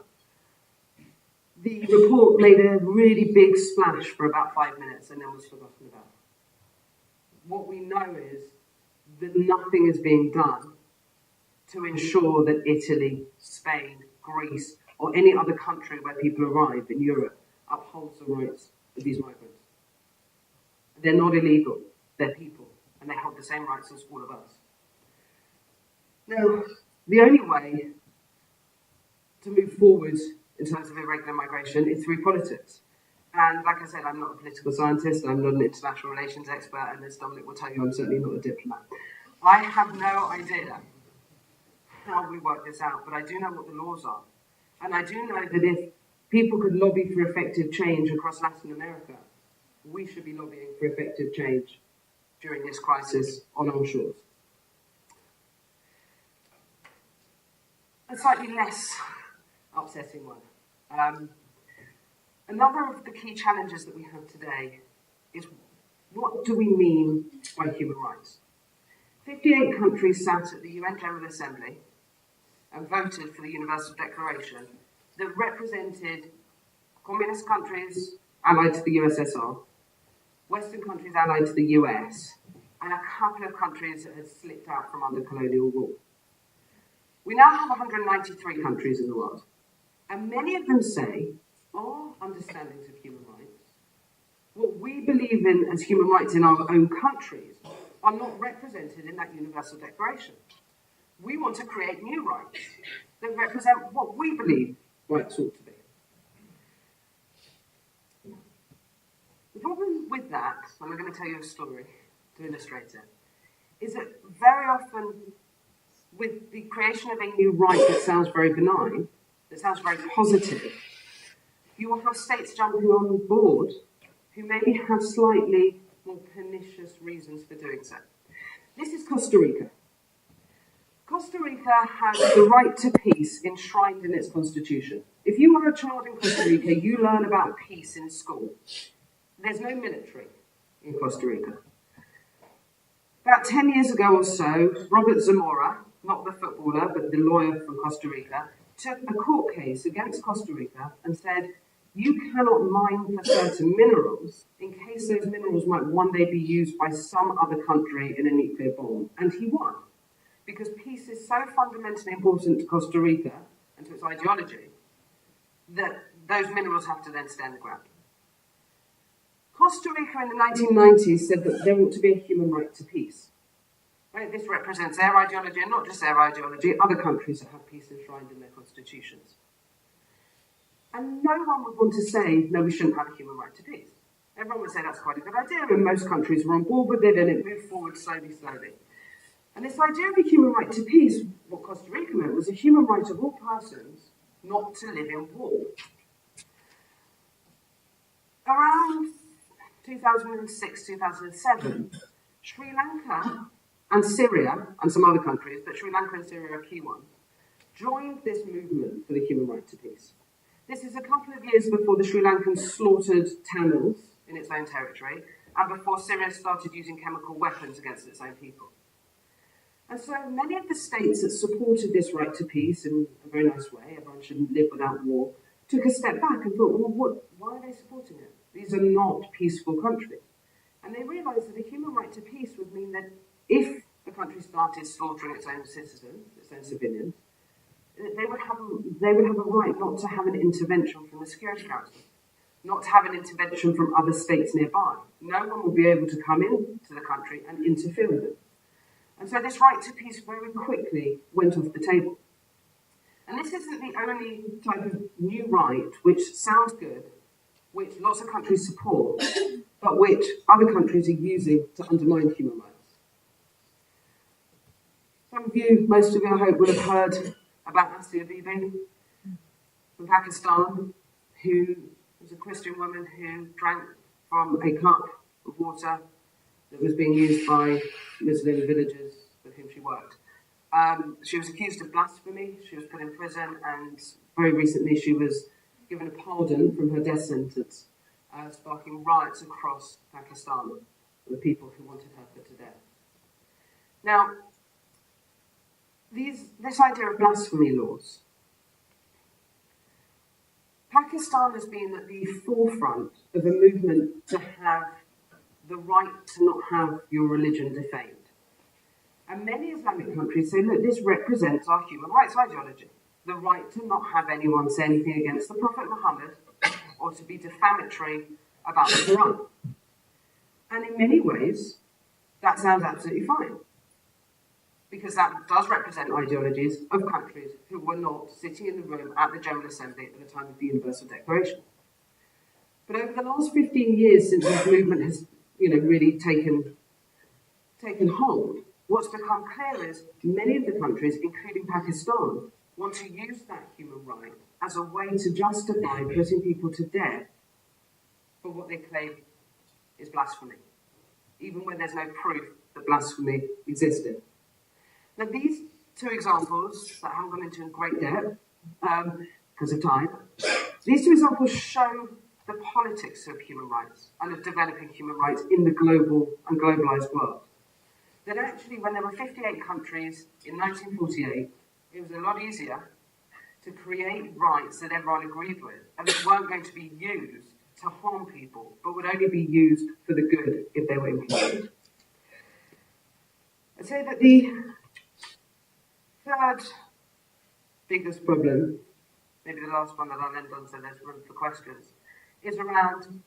The report made a really big splash for about 5 minutes and then was forgotten about. What we know is that nothing is being done to ensure that Italy, Spain, Greece, or any other country where people arrive in Europe upholds the rights of these migrants. They're not illegal, they're people, and they hold the same rights as all of us. Now, the only way to move forward in terms of irregular migration is through politics. And like I said, I'm not a political scientist, I'm not an international relations expert, and as Dominic will tell you, I'm certainly not a diplomat. I have no idea how we work this out, but I do know what the laws are. And I do know that if people could lobby for effective change across Latin America, we should be lobbying for effective change during this crisis on our shores. A slightly less upsetting one. Another of the key challenges that we have today is, what do we mean by human rights? 58 countries sat at the UN General Assembly and voted for the Universal Declaration that represented communist countries allied to the USSR, Western countries allied to the US, and a couple of countries that had slipped out from under colonial rule. We now have 193 countries in the world, and many of them say our understandings of human rights, what we believe in as human rights in our own countries, are not represented in that Universal Declaration. We want to create new rights that represent what we believe rights ought to be. The problem with that, and I'm going to tell you a story to illustrate it, is that very often with the creation of a new right that sounds very benign, that sounds very positive, you will have states jumping on board who maybe have slightly more pernicious reasons for doing so. This is Costa Rica. Costa Rica has the right to peace enshrined in its constitution. If you are a child in Costa Rica, you learn about peace in school. There's no military in Costa Rica. About 10 years ago or so, Robert Zamora, not the footballer, but the lawyer from Costa Rica, took a court case against Costa Rica and said, you cannot mine for certain minerals in case those minerals might one day be used by some other country in a nuclear bomb. And he won. Because peace is so fundamentally important to Costa Rica and to its ideology that those minerals have to then stand the ground. Costa Rica in the 1990s said that there ought to be a human right to peace. Right? This represents their ideology, and not just their ideology, other countries that have peace enshrined in their constitutions. And no one would want to say, no, we shouldn't have a human right to peace. Everyone would say that's quite a good idea, and most countries were on board with it, and it moved forward slowly. And this idea of a human right to peace, what Costa Rica meant, was a human right of all persons not to live in war. Around 2006, 2007, Sri Lanka and Syria, and some other countries, but Sri Lanka and Syria are key ones, joined this movement for the human right to peace. This is a couple of years before the Sri Lankans slaughtered Tamils in its own territory, and before Syria started using chemical weapons against its own people. And so many of the states that supported this right to peace in a very nice way, everyone shouldn't live without war, took a step back and thought, well, why are they supporting it? These are not peaceful countries. And they realised that a human right to peace would mean that if a country started slaughtering its own citizens, its own civilians, they would have a right not to have an intervention from the Security Council, not to have an intervention from other states nearby. No one will be able to come into the country and interfere with them. And so this right to peace very quickly went off the table. And this isn't the only type of new right which sounds good, which lots of countries support, but which other countries are using to undermine human rights. Some of you, most of you I hope, will have heard about Asia Bibi from Pakistan, who was a Christian woman who drank from a cup of water that was being used by Muslim villagers with whom she worked. She was accused of blasphemy, she was put in prison, and very recently she was given a pardon from her death sentence, sparking riots across Pakistan with people who wanted her put to death. Now, this idea of blasphemy laws, Pakistan has been at the forefront of a movement to have the right to not have your religion defamed. And many Islamic countries say, look, this represents our human rights ideology, the right to not have anyone say anything against the Prophet Muhammad or to be defamatory about the Quran. And in many ways, that sounds absolutely fine, because that does represent ideologies of countries who were not sitting in the room at the General Assembly at the time of the Universal Declaration. But over the last 15 years, since this movement has really taken hold, what's become clear is many of the countries, including Pakistan, want to use that human right as a way to justify putting people to death for what they claim is blasphemy, even when there's no proof that blasphemy existed. Now, these two examples that I haven't gone into in great depth because of time, these two examples show the politics of human rights and of developing human rights in the global and globalized world. That actually, when there were 58 countries in 1948, it was a lot easier to create rights that everyone agreed with and that weren't going to be used to harm people, but would only be used for the good if they were implemented. I'd say that the third biggest problem, maybe the last one that I'll end on so there's room for questions, is around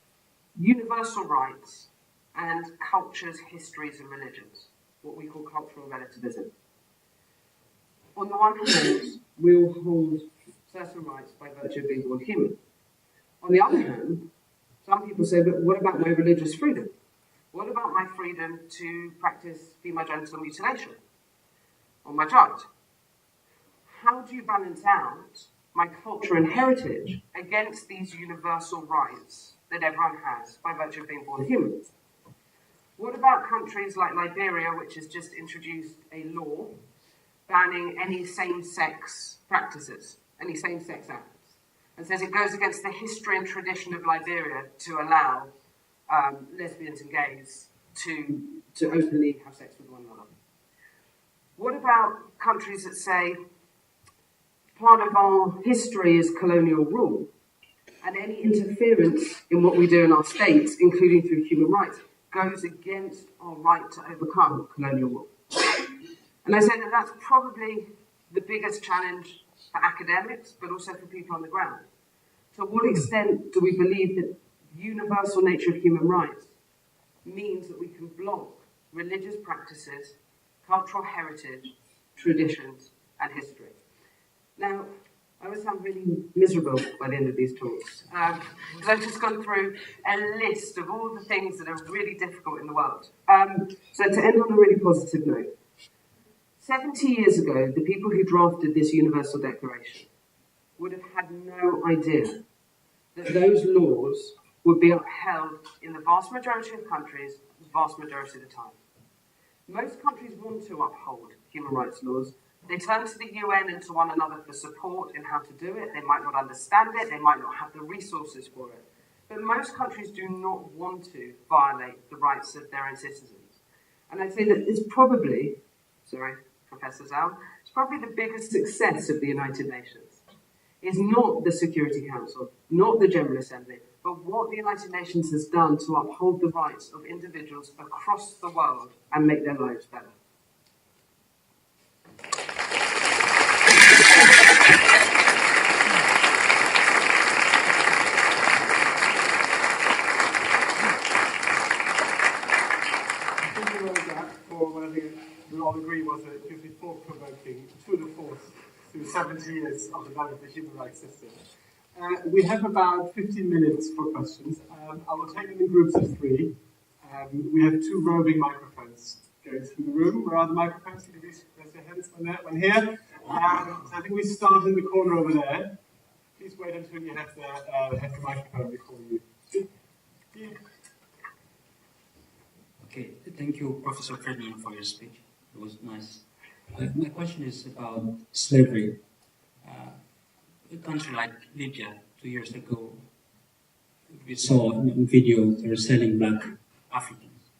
universal rights and cultures, histories and religions, what we call cultural relativism. On the one hand, we all hold certain rights by virtue of being born human. On the other hand, some people say, but what about my religious freedom? What about my freedom to practice female genital mutilation on my child? How do you balance out my culture and heritage against these universal rights that everyone has by virtue of being born human? What about countries like Liberia, which has just introduced a law banning any same-sex practices, any same-sex acts, and says it goes against the history and tradition of Liberia to allow lesbians and gays to openly have sex with one another? What about countries that say part of our history is colonial rule, and any interference in what we do in our states, including through human rights, goes against our right to overcome colonial rule? And I say that that's probably the biggest challenge for academics, but also for people on the ground. To what extent do we believe that the universal nature of human rights means that we can block religious practices, cultural heritage, traditions, and history? Now, I would sound really miserable by the end of these talks, because I've just gone through a list of all the things that are really difficult in the world. So to end on a really positive note, 70 years ago, the people who drafted this Universal Declaration would have had no idea that those laws would be upheld in the vast majority of countries, the vast majority of the time. Most countries want to uphold human rights laws, They turn to the UN and to one another for support in how to do it. They might not understand it, they might not have the resources for it. But most countries do not want to violate the rights of their own citizens. And I'd say that it's probably, sorry, Professor Zhao, it's probably the biggest success of the United Nations. Is not the Security Council, not the General Assembly, but what the United Nations has done to uphold the rights of individuals across the world and make their lives better. For what I think we all agree was a hugely thought-provoking tour de force through 70 years of the development of the human rights system. We have about 15 minutes for questions. I will take them in groups of 3. We have 2 roving microphones going through the room. Where are the microphones? Can you please raise your hands? One here. So I think we start in the corner over there. Please wait until you have the microphone before you. Okay, thank you, Professor Freedman, for your speech. It was nice. My question is about slavery. A country like Libya, 2 years ago, we saw in video they were selling black Africans.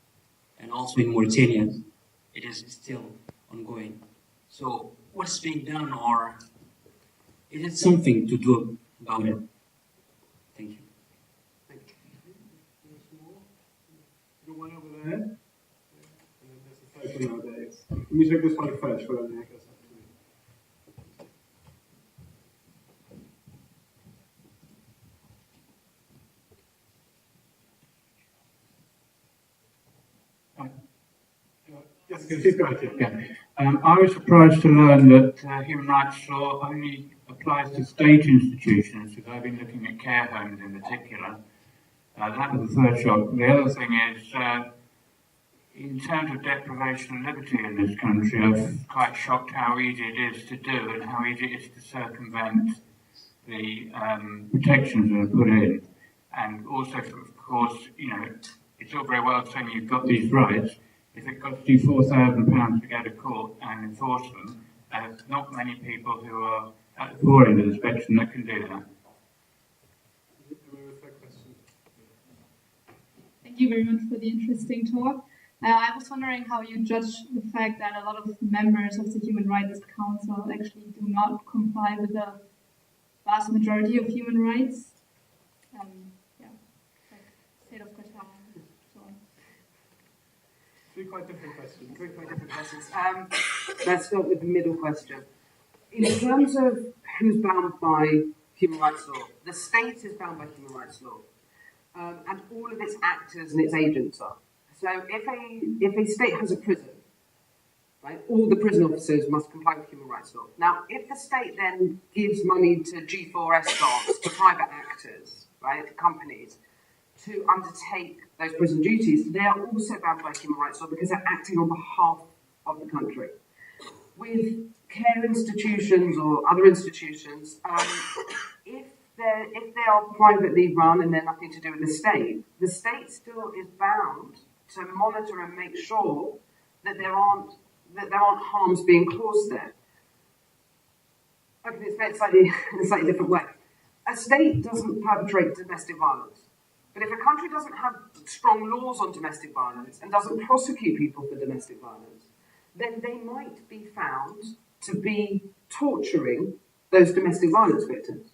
And also in Mauritania, it is still ongoing. So what is being done, or is it something to do about it? Thank you. The one over there, and then there's a third one over there. Let me take this one first. Yes, please go ahead. Yeah. I was surprised to learn that human rights law only applies to state institutions, because I've been looking at care homes in particular. That was the first shock. The other thing is, in terms of deprivation of liberty in this country, I'm quite shocked how easy it is to do and how easy it is to circumvent the protections that are put in. And also, of course, it's all very well saying you've got these rights. If it costs you £4,000 to go to court and enforce them, there's not many people who are at the poor end of the spectrum that can do that. Thank you very much for the interesting talk. I was wondering how you judge the fact that a lot of members of the Human Rights Council actually do not comply with the vast majority of human rights. Like state of Qatar and so on. Three quite different questions. Let's start with the middle question. In terms of who's bound by human rights law, the state is bound by human rights law. And all of its actors and its agents are. So if a state has a prison, right, all the prison officers must comply with human rights law. Now, if the state then gives money to G4 escorts, to private actors, right, to companies, to undertake those prison duties, they are also bound by human rights law because they're acting on behalf of the country. With care institutions or other institutions, if they are privately run and they're nothing to do with the state still is bound to monitor and make sure that there aren't harms being caused there. I can explain it in a slightly different way. A state doesn't perpetrate domestic violence. But if a country doesn't have strong laws on domestic violence and doesn't prosecute people for domestic violence, then they might be found to be torturing those domestic violence victims.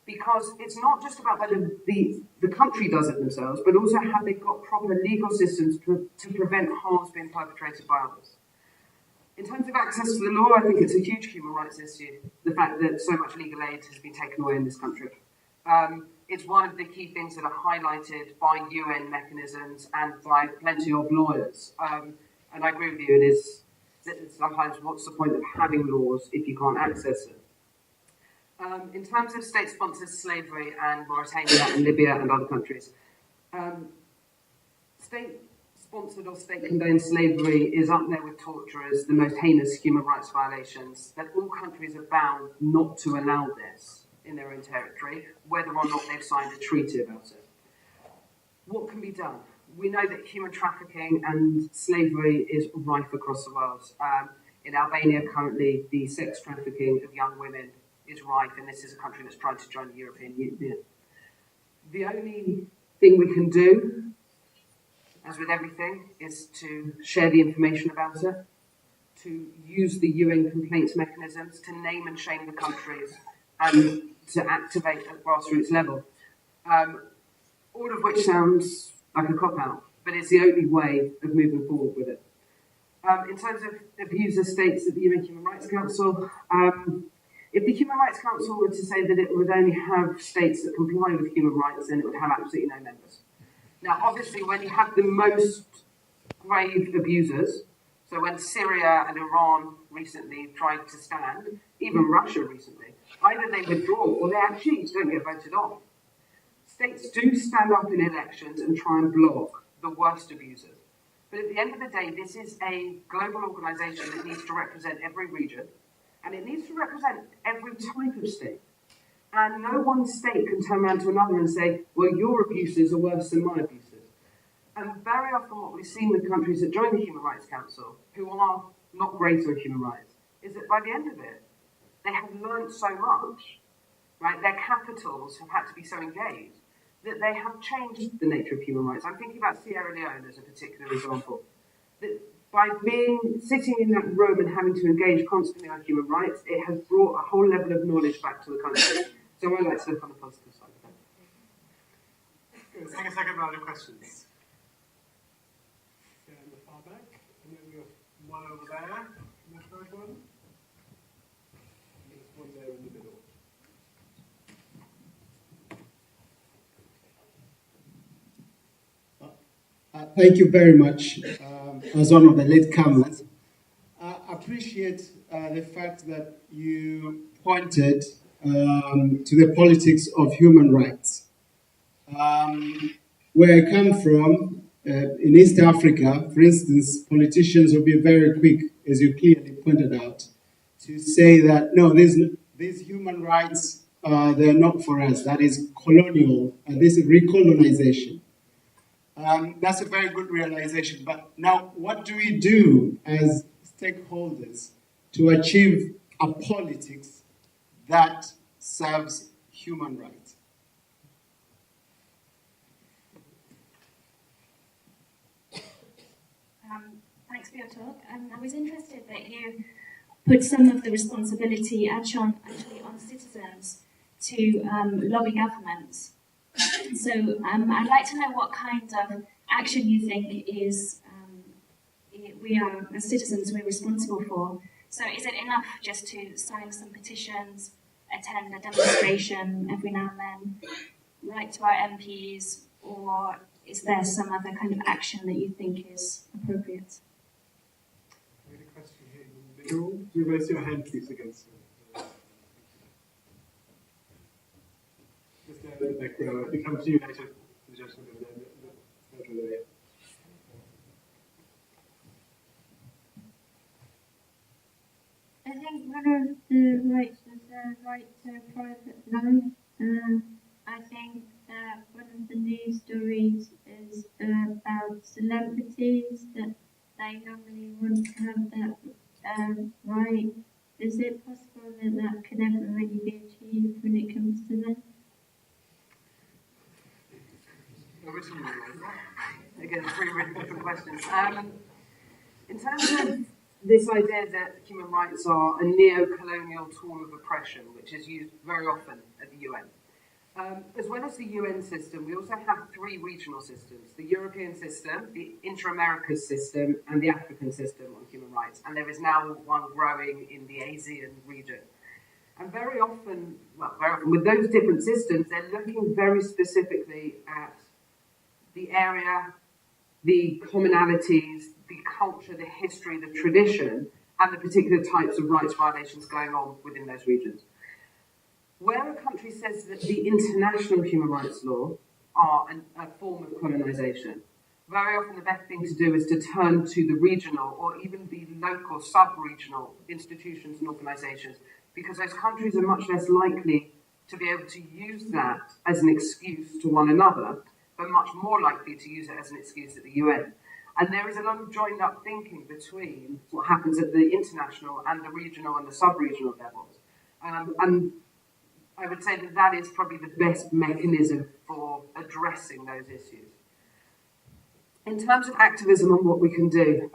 Because it's not just about whether the country does it themselves, but also have they got proper legal systems to prevent harms being perpetrated by others. In terms of access to the law, I think it's a huge human rights issue, the fact that so much legal aid has been taken away in this country. It's one of the key things that are highlighted by UN mechanisms and by plenty of lawyers. And I agree with you, it is sometimes what's the point of having laws if you can't access them? In terms of state-sponsored slavery and Mauritania and Libya and other countries, state-sponsored or state-condoned slavery is up there with torture as the most heinous human rights violations, that all countries are bound not to allow this in their own territory, whether or not they've signed a treaty about it. What can be done? We know that human trafficking and slavery is rife across the world. In Albania, currently, the sex trafficking of young women is rife, and this is a country that's trying to join the European Union. The only thing we can do, as with everything, is to share the information about it, to use the UN complaints mechanisms, to name and shame the countries, and to activate at grassroots level. All of which sounds like a cop-out, but it's the only way of moving forward with it. In terms of abuser states at the UN Human Rights Council, if the Human Rights Council were to say that it would only have states that comply with human rights, then it would have absolutely no members. Now, obviously, when you have the most grave abusers, so when Syria and Iran recently tried to stand, even Russia recently, either they withdraw or they actually don't get voted on. States do stand up in elections and try and block the worst abusers. But at the end of the day, this is a global organisation that needs to represent every region, and it needs to represent every type of state. And no one state can turn around to another and say, well, your abuses are worse than my abuses. And very often what we've seen with countries that join the Human Rights Council, who are not great on human rights, is that by the end of it, they have learned so much, right? Their capitals have had to be so engaged that they have changed the nature of human rights. I'm thinking about Sierra Leone as a particular example. That by sitting in that room and having to engage constantly on human rights, it has brought a whole level of knowledge back to the country. So I like to look on the positive side of that. Good. Take a second round of questions. In the far back, and then we have one over there, and the third one. And there's one there in the middle. Thank you very much. As one of the latecomers, I appreciate the fact that you pointed to the politics of human rights. Where I come from, in East Africa, for instance, politicians will be very quick, as you clearly pointed out, to say that, no, these human rights, they're not for us. That is colonial, this is recolonization. That's a very good realization. But now, what do we do as stakeholders to achieve a politics that serves human rights? Thanks for your talk. I was interested that you put some of the responsibility actually on citizens to lobby governments. So I'd like to know what kind of action you think is we are, as citizens, we're responsible for. So is it enough just to sign some petitions, attend a demonstration every now and then, write to our MPs, or is there some other kind of action that you think is appropriate? I have a question here in the middle. Do you raise your hand, please, against it? Just there in the back row. I think come to you later, the gentleman over there. I think one of the rights is the right to private life. I think that one of the news stories is about celebrities, that they normally want to have that right. Is it possible that that can ever really be achieved when it comes to them? Over to you. Again, three really different questions. In terms of this idea that human rights are a neo-colonial tool of oppression, which is used very often at the UN. As well as the UN system, we also have three regional systems: the European system, the Inter-Americas system, and the African system on human rights. And there is now one growing in the ASEAN region. And very often with those different systems, they're looking very specifically at the area, the commonalities, the culture, the history, the tradition, and the particular types of rights violations going on within those regions. Where a country says that the international human rights law are a form of colonisation, very often the best thing to do is to turn to the regional or even the local, sub-regional institutions and organisations, because those countries are much less likely to be able to use that as an excuse to one another, but much more likely to use it as an excuse at the UN. And there is a lot of joined up thinking between what happens at the international and the regional and the sub-regional levels. And I would say that that is probably the best mechanism for addressing those issues. In terms of activism and what we can do,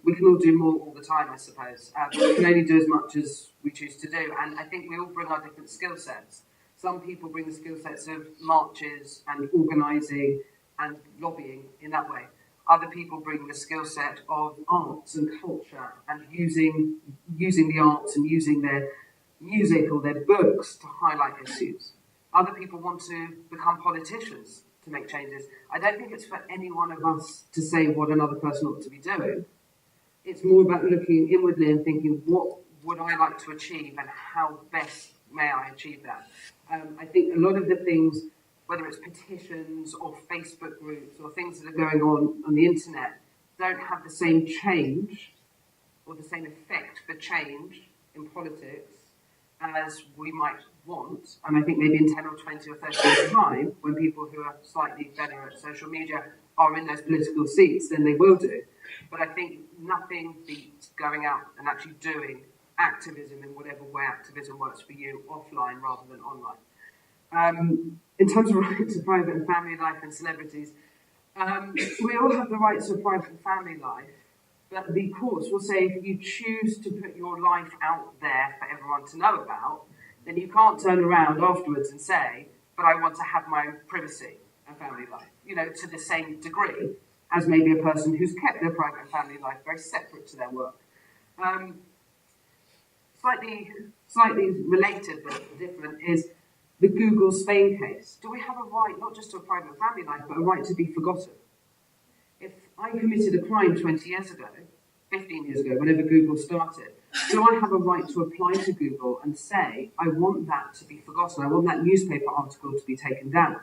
we can all do more all the time, I suppose. But we can only do as much as we choose to do. And I think we all bring our different skill sets. Some people bring the skill sets of marches and organising and lobbying in that way. Other people bring the skill set of arts and culture and using the arts and using their music or their books to highlight issues. Other people want to become politicians to make changes. I don't think it's for any one of us to say what another person ought to be doing. It's more about looking inwardly and thinking, what would I like to achieve and how best may I achieve that? I think a lot of the things, whether it's petitions or Facebook groups or things that are going on the internet, don't have the same change or the same effect for change in politics as we might want. And I think maybe in 10 or 20 or 30 years' time, when people who are slightly better at social media are in those political seats, then they will do. But I think nothing beats going out and actually doing activism in whatever way activism works for you, offline rather than online. In terms of rights to private and family life and celebrities, we all have the rights to private and family life, but the courts will say if you choose to put your life out there for everyone to know about, then you can't turn around afterwards and say, but I want to have my own privacy and family life, to the same degree as maybe a person who's kept their private and family life very separate to their work. Slightly related but different is the Google Spain case. Do we have a right, not just to a private and family life, but a right to be forgotten? If I committed a crime 20 years ago, 15 years ago, whenever Google started, do I have a right to apply to Google and say, I want that to be forgotten, I want that newspaper article to be taken down?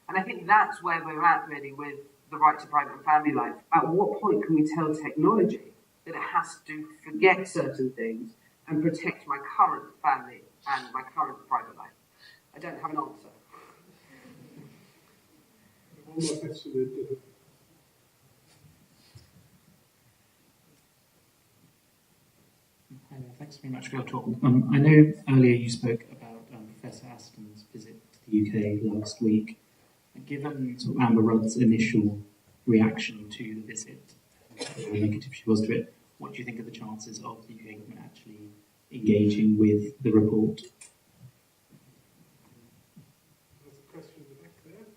And I think that's where we're at really with the right to private and family life. At what point can we tell technology that it has to forget certain things and protect my current family and my current private life? I don't have an answer. One more question. Hi there, thanks very much for your talk. I know earlier you spoke about Professor Aston's visit to the UK last week. Given sort of Amber Rudd's initial reaction to the visit, how negative she was to it, what do you think are the chances of the UK government actually engaging with the report? There's a question in the back there.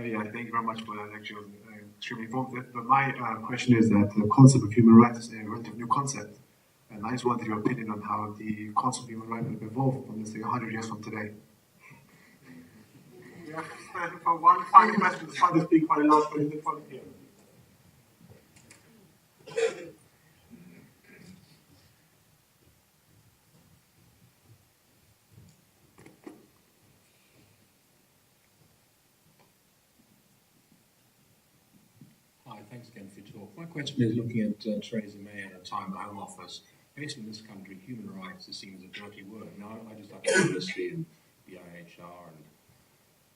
Yeah, thank you very much for that lecture. Extremely informative. But my question is that the concept of human rights is a relatively new concept. And I just wanted your opinion on how the concept of human rights will evolve from, let's say, 100 years from today. We have for one final question. The sun is being quite a lot, but in the front here. Hi, thanks again for your talk. My question is looking at Theresa May and her time at the Home Office. Basically, in this country, human rights is seen as a dirty word. Now, I just have amnesty and the IHR and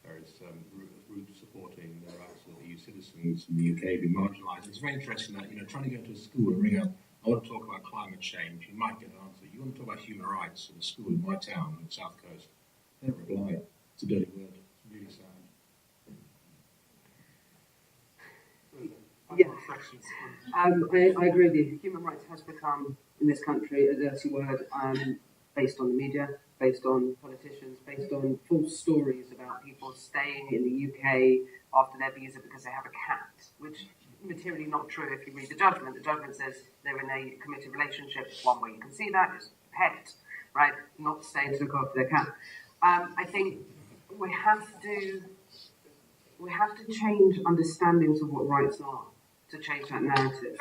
various groups supporting the rights of EU citizens in the UK being marginalised. It's very interesting that, trying to go to a school and ring up, I want to talk about climate change, you might get an answer. You want to talk about human rights in a school in my town on the South Coast. They don't reply. It's a dirty word. It's really sad. Yeah, I agree with you. Human rights has become, in this country, a dirty word based on the media, based on politicians, based on false stories about people staying in the UK after their visa because they have a cat, which is materially not true if you read the judgment. The judgment says they're in a committed relationship. One way you can see that is pet, right? Not staying to look after their cat. I think we have to change understandings of what rights are to change that narrative.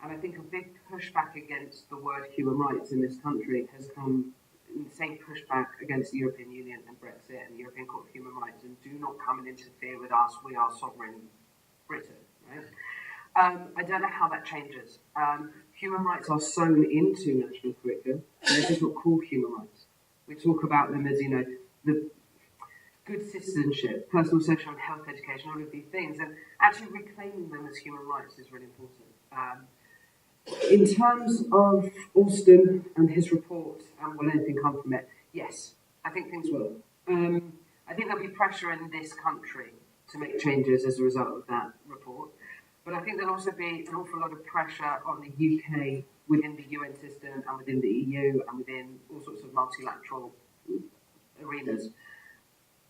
And I think a big pushback against the word human rights in this country has come in the same pushback against the European Union and Brexit and the European Court of Human Rights, and do not come and interfere with us, we are sovereign Britain, right? I don't know how that changes. Human rights are sewn into national curriculum, and they're just not called human rights. We talk about them as, the good citizenship, personal, social and health education, all of these things, and actually reclaiming them as human rights is really important. In terms of Alston and his report, and will anything come from it? Yes, I think things will. I think there'll be pressure in this country to make changes as a result of that report. But I think there'll also be an awful lot of pressure on the UK within the UN system and within the EU and within all sorts of multilateral arenas.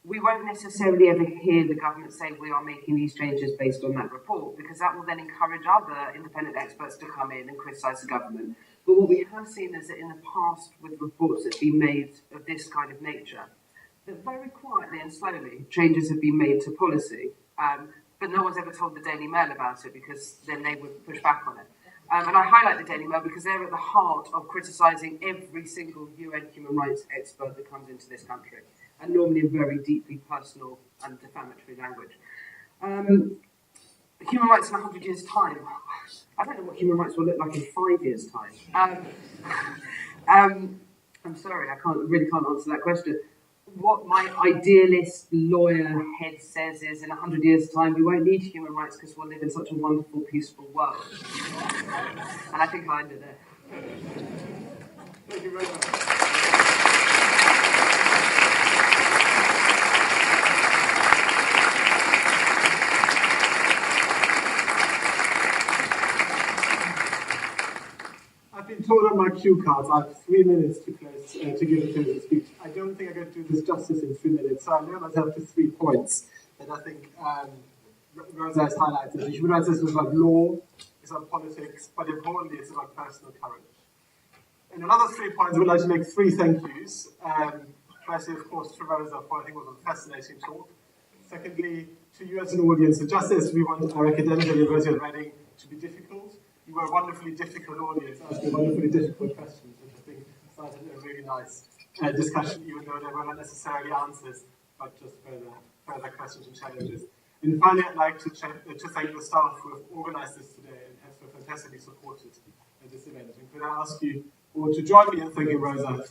We won't necessarily ever hear the government say we are making these changes based on that report, because that will then encourage other independent experts to come in and criticise the government. But what we have seen is that in the past, with reports that have been made of this kind of nature, that very quietly and slowly changes have been made to policy, but no one's ever told the Daily Mail about it, because then they would push back on it. And I highlight the Daily Mail because they're at the heart of criticising every single UN human rights expert that comes into this country, and normally in very deeply personal and defamatory language. Human rights in 100 years' time. I don't know what human rights will look like in 5 years' time. I'm sorry, I really can't answer that question. What my idealist lawyer head says is in 100 years' time, we won't need human rights because we'll live in such a wonderful, peaceful world. And I think I ended there. Thank you very much. I've been told on my cue cards I have 3 minutes to close to give a closing speech. I don't think I'm going to do this justice in 3 minutes, so I limit myself to 3 points that I think Rosa has highlighted. The human rights system is about law, it's about politics, but importantly, it's about personal courage. And another 3 points, I would like to make 3 thank yous. Firstly, of course, to Rosa for I think was a fascinating talk. Secondly, to you as an audience, so just as we want our academic University of Reading to be difficult, you were a wonderfully difficult audience, asking wonderfully difficult questions, which I think started a really nice discussion, even though they were not necessarily answers, but just further questions and challenges. And finally, I'd like to thank the staff who have organized this today and have so fantastically supported this event. And could I ask you all to join me in thanking Rosa